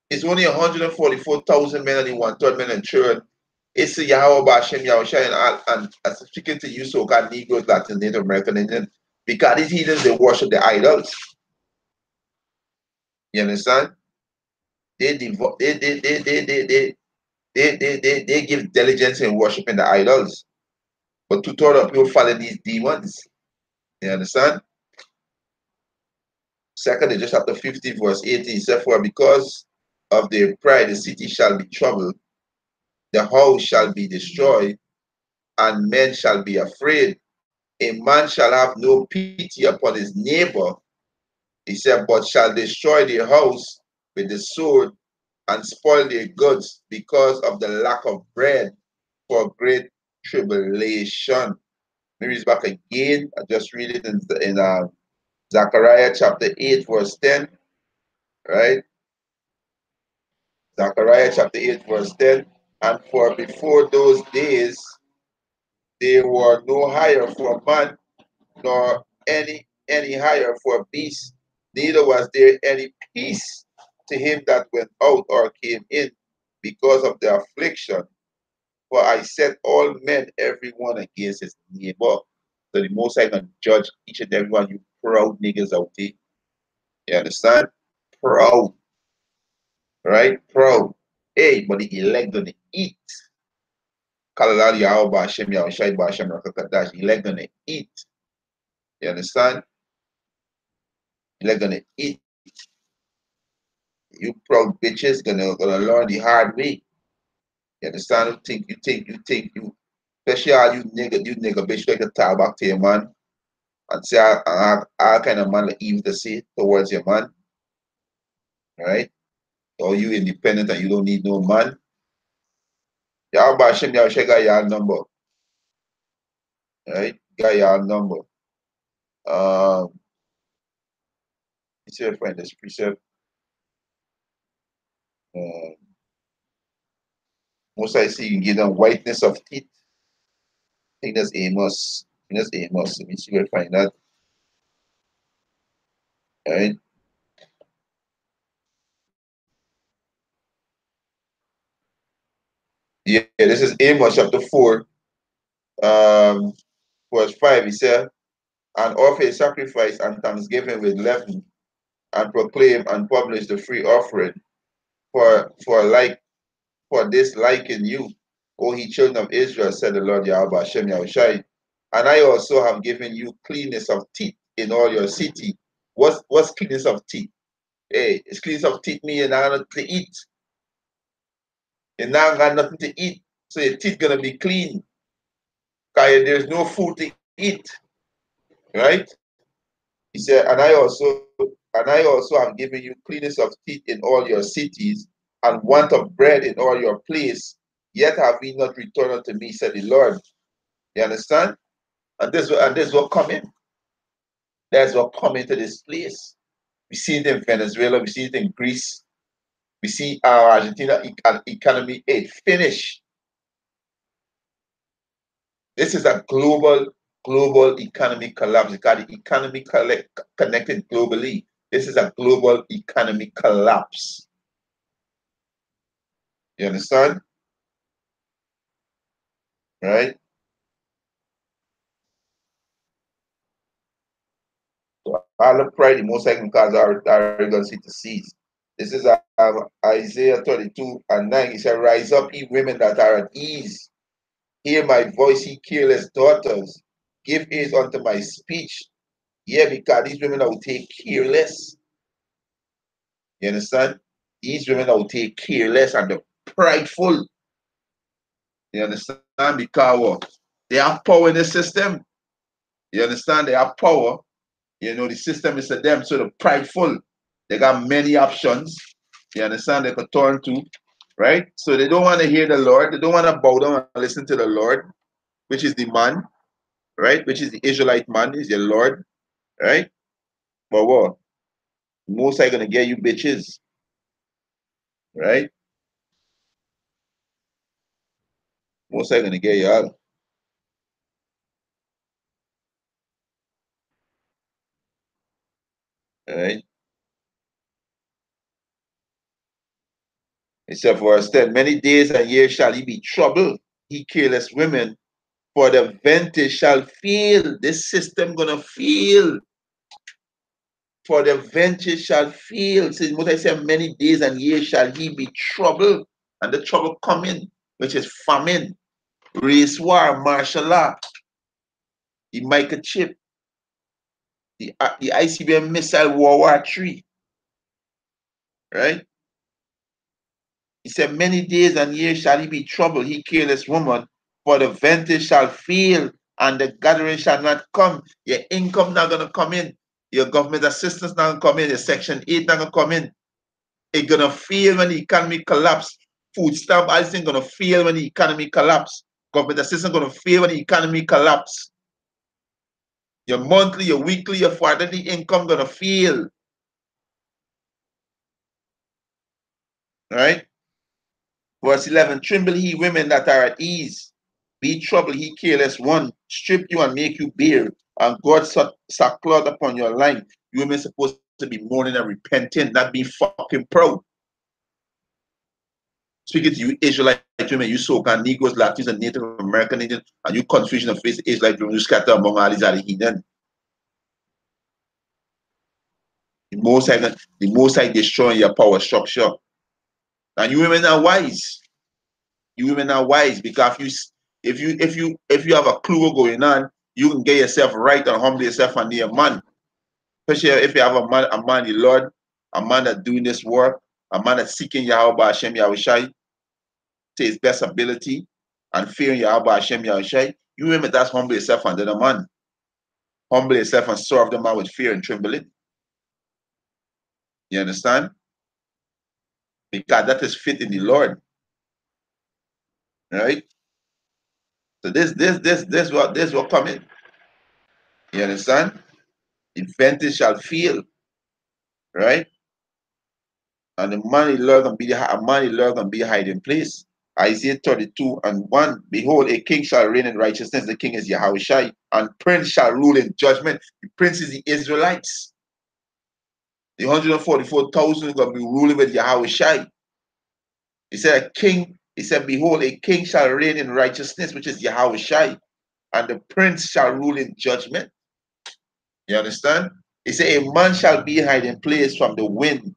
It's only 144,000 men and 1/3 men in children. It's Yahweh Hashem Yahushua and speaking to you so-called Negroes, Latin, Native American Indian, because these heathens, they worship the idols. You understand? They give diligence in worshiping the idols. But 2/3 of people follow these demons. You understand? Second, they just chapter 50, verse 18, said, for because of their pride, the city shall be troubled, the house shall be destroyed, and men shall be afraid. A man shall have no pity upon his neighbor, he said, but shall destroy their house with the sword and spoil their goods because of the lack of bread for great tribulation. Let me read back again. I just read it in Zechariah chapter 8, verse 10. Right? Zechariah chapter 8, verse 10. And for before those days there were no hire for a man, nor any hire for a beast, neither was there any peace to him that went out or came in because of the affliction. For I set all men, everyone against his neighbor. So the most I can judge each and every one you proud niggas out there. You understand? Proud. Right? Proud. Hey, but the elect gonna eat. Kalal Yahweh Hashem Yahushai Hashem Rakakadash. Elect gonna eat. You understand? Elect gonna eat. You proud bitches gonna learn the hard way. You understand? You think you, especially all you nigga bitch like to talk back to your man and say all kind of man like evil to say towards your man. Right? Or you independent and you don't need no man. Y'all Hashem Yahushai got your number. Right? Got your number. Let's see if I find this precept. Most I see you can give them whiteness of teeth. I think that's Amos. Let me see where I find that. Right? Yeah, this is Amos chapter 4, verse 5. He said, and offer a sacrifice and thanksgiving with leaven, and proclaim and publish the free offering for this like in you, O ye children of Israel, said the Lord Yahweh Hashem Yahushai. And I also have given you cleanness of teeth in all your city. What's cleanness of teeth? Hey, it's cleanness of teeth mean you not got to eat. You now got nothing to eat. So your teeth gonna be clean. Because there's no food to eat. Right? He said, and I also have given you cleanness of teeth in all your cities, and want of bread in all your place. Yet have we not returned unto me, said the Lord. You understand? And this will come in. That's what come into this place. We see it in Venezuela, we see it in Greece, we see our Argentina economy, it finished. This is a global economic collapse because the economy connected globally. This is a global economic collapse. You understand? Right? So all the pride, the most I can cause our arrogancy to cease. This is Isaiah 32 and 9. He said, rise up, ye women that are at ease. Hear my voice, ye careless daughters. Give ears unto my speech. Yeah, because these women will take careless. You understand? These women will take careless and the prideful. You understand? Because what? They have power in the system. You understand? They have power. You know, the system is to them. So the prideful, they got many options. You understand? They could turn to, right? So they don't want to hear the Lord. They don't want to bow down and listen to the Lord, which is the man, right? Which is the Israelite man, is the Lord, right? But what? Most are gonna get you bitches, right? Most are gonna get you all, right? Except for instead, many days and years shall he be troubled, he careless women, for the ventage shall fail. This system gonna fail. For the venture shall fail. Says what I said, many days and years shall he be troubled, and the trouble coming, which is famine, race war, martial law, the microchip, the ICBM missile World War III, right? He said, many days and years shall he be troubled, he careless woman, for the ventage shall fail, and the gathering shall not come. Your income not gonna come in, your government assistance not gonna come in, your Section 8 not gonna come in. It's gonna fail when the economy collapse. Food stamp, all this thing gonna fail when the economy collapse. Government assistance gonna fail when the economy collapse. Your monthly, your weekly, your quarterly income gonna fail, right? Verse 11, tremble ye women that are at ease. Be troubled, he careless one. Strip you and make you bare. And God sackcloth upon your line. You women supposed to be mourning and repenting, not being fucking proud. Speaking to you Israelite women, you so-called Negroes, Latinos, and Native American Indians, and you confusion of face Israelite women, you scatter among all these other heathen. The most high destroying your power structure. And you women are wise. You women are wise because if you have a clue what's going on, you can get yourself right and humble yourself under a man. Especially if you have a man, the Lord, a man that's doing this work, a man that's seeking Yahweh Hashem Yahushai to his best ability and fearing Yahweh Hashem Yahushai. You women that's humble yourself under the man. Humble yourself and serve the man with fear and trembling. You understand? Because that is fit in the Lord. Right? So this what coming. You understand? Advantage shall fail, right? And the money lurk and be a money lurk and be a hiding place. Isaiah 32 and 1. Behold, a king shall reign in righteousness. The king is Yahushai, and prince shall rule in judgment. The prince is the Israelites. The 144,000 gonna be ruling with Yahushai. He said, a king, he said, behold, a king shall reign in righteousness, which is Yahushai, and the prince shall rule in judgment. You understand? He said, a man shall be hiding place from the wind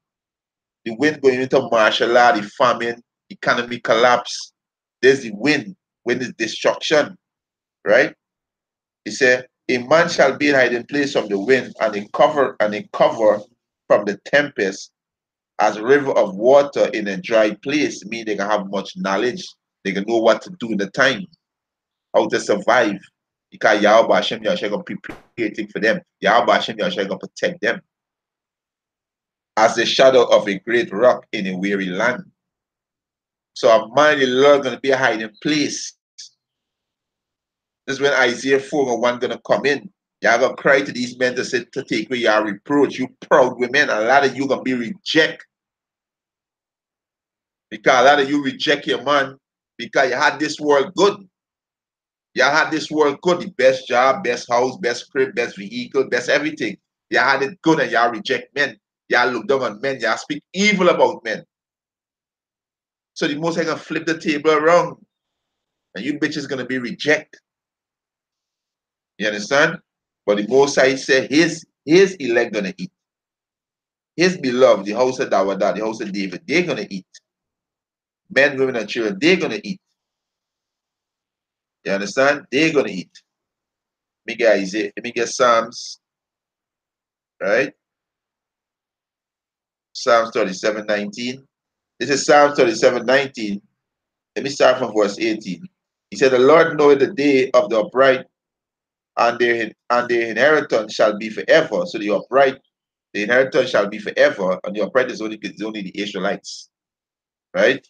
going into martial law, the famine, economic collapse. There's the wind. Wind is destruction, right? He said, a man shall be in hiding place from the wind, and a cover from the tempest, as a river of water in a dry place. Meaning they can have much knowledge. They can know what to do in the time, how to survive. Because Yahweh Hashem Yahshua gonna prepare things for them. Yahweh Hashem Yahshua gonna protect them. As the shadow of a great rock in a weary land. So a man the Lord gonna be a hiding place. This is when Isaiah 4 and 1 gonna come in. Y'all gonna cry to these men to say to take away your reproach. You proud women, a lot of you gonna be reject. Because a lot of you reject your man because you had this world good. You had this world good, the best job, best house, best crib, best vehicle, best everything. You had it good and y'all reject men. Y'all look down on men, y'all speak evil about men. So the most I gonna flip the table around and you bitches gonna be reject. You understand? But the most I say his elect gonna eat. His beloved, the house of Dawada, the house of David, they're gonna eat. Men, women, and children, they're gonna eat. You understand? They're gonna eat. Let me get Psalms, right? Psalms 37:19. This is Psalms 37:19. Let me start from verse 18. He said, the Lord knoweth the day of the upright, and their inheritance shall be forever. So the upright, the inheritance shall be forever, and the upright is only the Israelites. Right?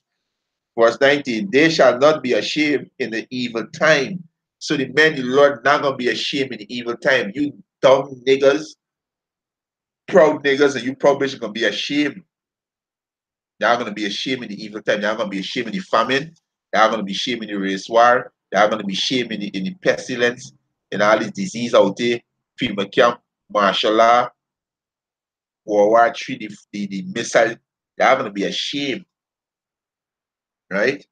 Verse 19, they shall not be ashamed in the evil time. So the men, the Lord not gonna be ashamed in the evil time. You dumb niggas, proud niggas, and you probably gonna be ashamed. Y'all gonna be ashamed in the evil time. Y'all gonna be ashamed in the famine. Y'all gonna be ashamed in the race war. Y'all gonna be ashamed in the pestilence and all this disease out there. FEMA camp, martial law, World War III, the missile. Y'all gonna be ashamed, right?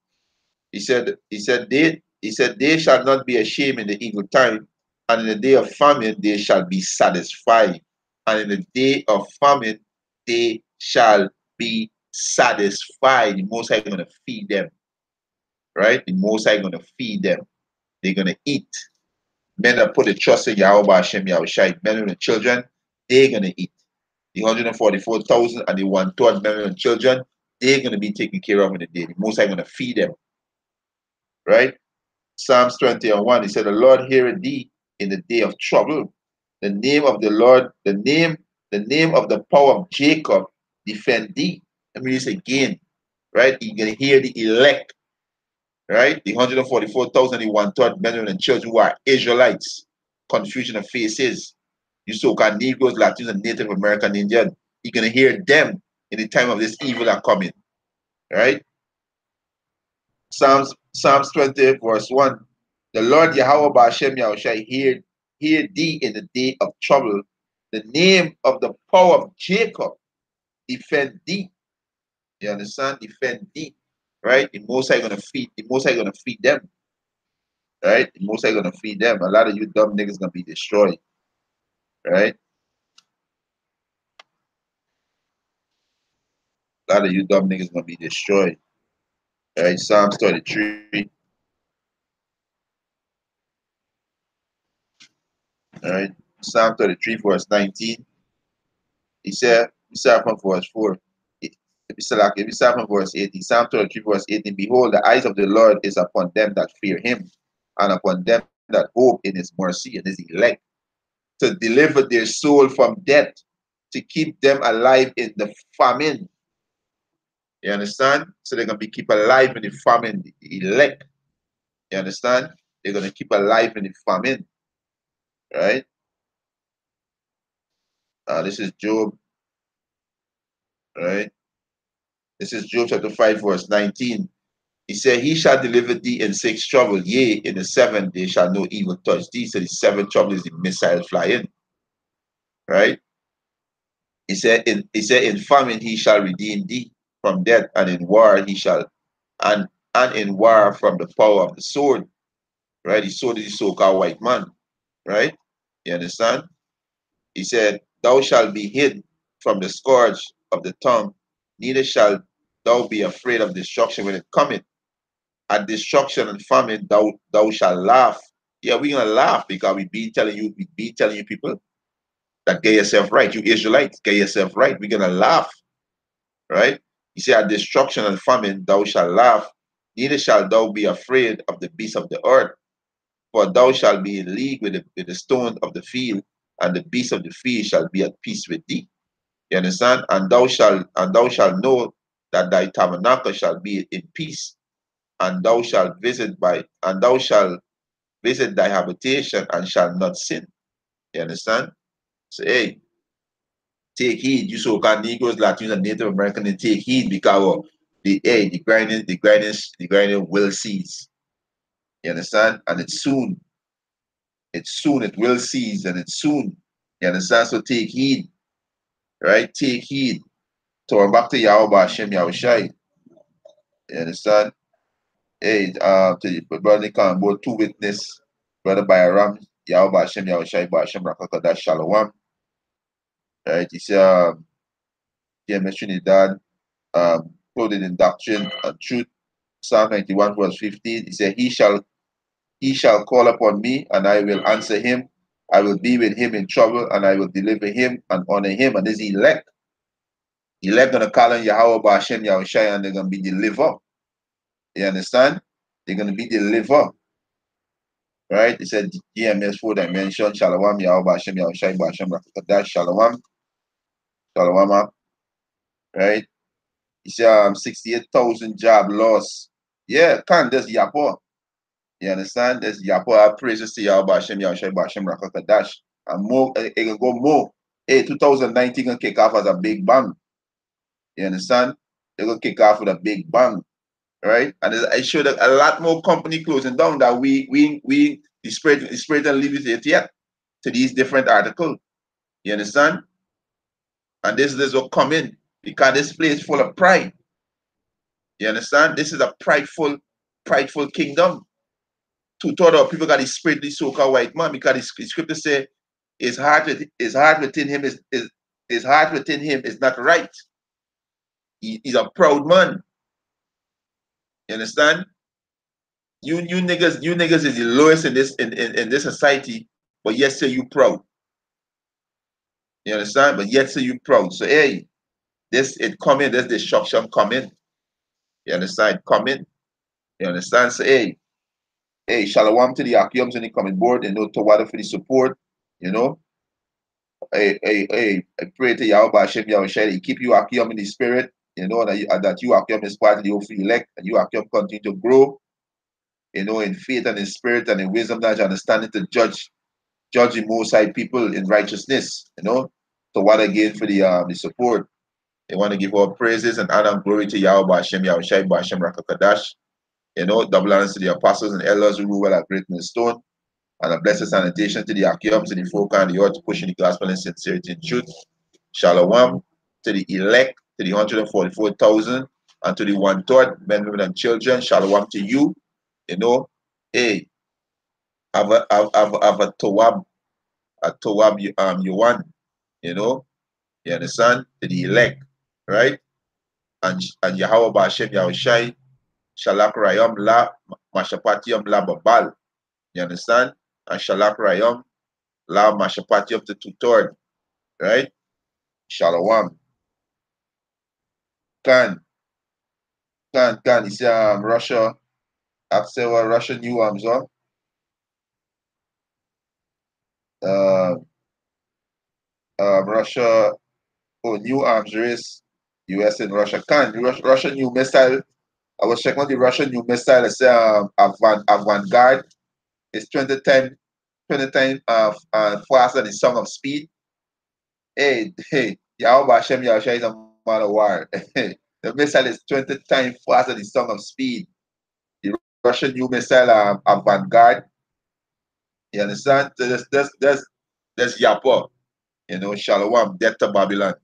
He said, they shall not be ashamed in the evil time, and in the day of famine they shall be satisfied. And in the day of famine they shall be satisfied. The Most High gonna feed them, right? The Most High gonna feed them. They're gonna eat. Men that put the trust in Yahweh Hashem Yahushai, men and children, they're gonna eat. The 144,000 and the 1/3 men and children, they're gonna be taken care of in the day. The Most High gonna feed them, right? Psalms 20:1, he said, the Lord heareth thee in the day of trouble. The name of the Lord, the name of the power of Jacob defend thee. Let me use again, right? You're gonna hear the elect, right? The 144,000, the 1/3 men and children who are Israelites. Confusion of faces. You so-called Negroes, Latinos, and Native American Indian. You're gonna hear them in the time of this evil are coming, right? Psalms 20, verse 1. The Lord Yahweh Ba'ashem Yahushai hear thee in the day of trouble. The name of the power of Jacob defend thee. You understand? Defend thee. Right? The Most High gonna feed them. Right? The Most High gonna feed them. A lot of you dumb niggas gonna be destroyed. Right? A lot of you dumb niggas gonna be destroyed. Right? Psalms 33. All right. Psalm 33, verse 19. He said from verse 4. If you start from verse 18, Psalm 33, verse 18, behold, the eyes of the Lord is upon them that fear him, and upon them that hope in his mercy and his elect, to deliver their soul from death, to keep them alive in the famine. You understand? So they're going to be keep alive in the famine, the elect. You understand? They're going to keep alive in the famine. Right? This is Job. Right? This is Job chapter 5, verse 19. He said, he shall deliver thee in 6 trouble. Yea, in the 7th they shall no evil touch thee. So the 7th trouble is the missile flying. Right? He said, in famine he shall redeem thee from death, and in war he shall, and in war from the power of the sword. Right? The sword is the so-called white man. Right? You understand? He said, thou shalt be hid from the scourge of the tongue, neither shalt thou be afraid of destruction when it cometh. At destruction and famine thou shalt laugh. Yeah, we're gonna laugh because we be telling you people that get yourself right. You Israelites, get yourself right. We're gonna laugh, right? You see, at destruction and famine, thou shalt laugh, neither shalt thou be afraid of the beasts of the earth, for thou shalt be in league with the stone of the field, and the beasts of the field shall be at peace with thee. You understand? And thou shalt know that thy tabernacle shall be in peace, and thou shalt visit thy habitation and shall not sin. You understand? So hey, take heed, you so-called Negroes, Latinos, and Native Americans, and take heed because the grinding will cease. You understand? And it's soon, it will cease, and it's soon. You understand? So take heed, right? Take heed. So we're back to Yahweh Hashem Yahushai. You understand? Hey, to the brother come both two witness, brother Bayram, Yahweh Hashem Yahushai, Hashem Rakakadah Shalom. Right? He said, James Trinidad, clothed in doctrine and truth. Psalm 91 verse 15. He said, he shall call upon me and I will answer him. I will be with him in trouble and I will deliver him and honor him. And this elect. Elect gonna call on Yahweh Hashem Yahushai and they're gonna be delivered. You understand? They're gonna be delivered. Right? He said GMS 4 dimension, Shalom, Yahweh Hashem Yahushai, Hashem Rakakadah, Shalom, Shalom, right? He said 68,000 job loss. Yeah, can there's Yapo. You understand? There's Yapo. I praises to Yahweh Hashem Yahushai, Hashem Rakakadah. And more, it can go more. Hey, 2019 gonna kick off as a big bang. You understand? They're gonna kick off with a big bang. Right? And I showed a lot more company closing down that the spirit and leave it yet to these different articles. You understand? And this will come in because this place is full of pride. You understand? This is a prideful kingdom. Two-thirds of people got the spirit of the so-called white man because the scripture say his heart within him is not right. He's a proud man. You understand? You niggas is the lowest in this society, but yet say you proud. You understand? But yet say you proud. So hey, this destruction coming. You understand? Coming. You understand? So hey, shalom to the Akiums and the coming board, to water for the support, Hey, I pray to Yahweh Hashem Yahushai, he keep you Akium in the spirit, and that you Akium is part of the Ophir elect, and you Akium continue to grow, in faith and in spirit and in wisdom, knowledge, understanding to judge the Most High people in righteousness, So what again for the support? They want to give all praises and honor and glory to Yahweh Hashem Yahushai, Hashem Rakakadash, double honors to the apostles and elders who rule well at Great Millstone, and a blessed sanitation to the Akiums, to the folk and the earth, pushing the gospel in sincerity and truth. Shalom to the elect, to the 144,000, and to the 1/3 men, women, and children. Shalom to you. Hey, have a Tawab, Yuan, you understand? To the elect, right? And Yahweh Hashem Yahushai, Shalak Rayam La, Mashapatium La Babal. You understand? And Shalak Rayam La Mashapatium to 2/3, right? Shalom. Can you see Russia accept Russian new arms on? Russia new arms race, US and Russia. Russian new missile. I was checking on the Russian new missile. I say avant-garde is 20 times faster than the song of speed. Hey, Yahweh Hashem Yahushua is a man of war. The missile is 20 times faster than the song of speed. The Russian new missile avant-garde. You understand? So there's Yapo. Shalom, death to Babylon.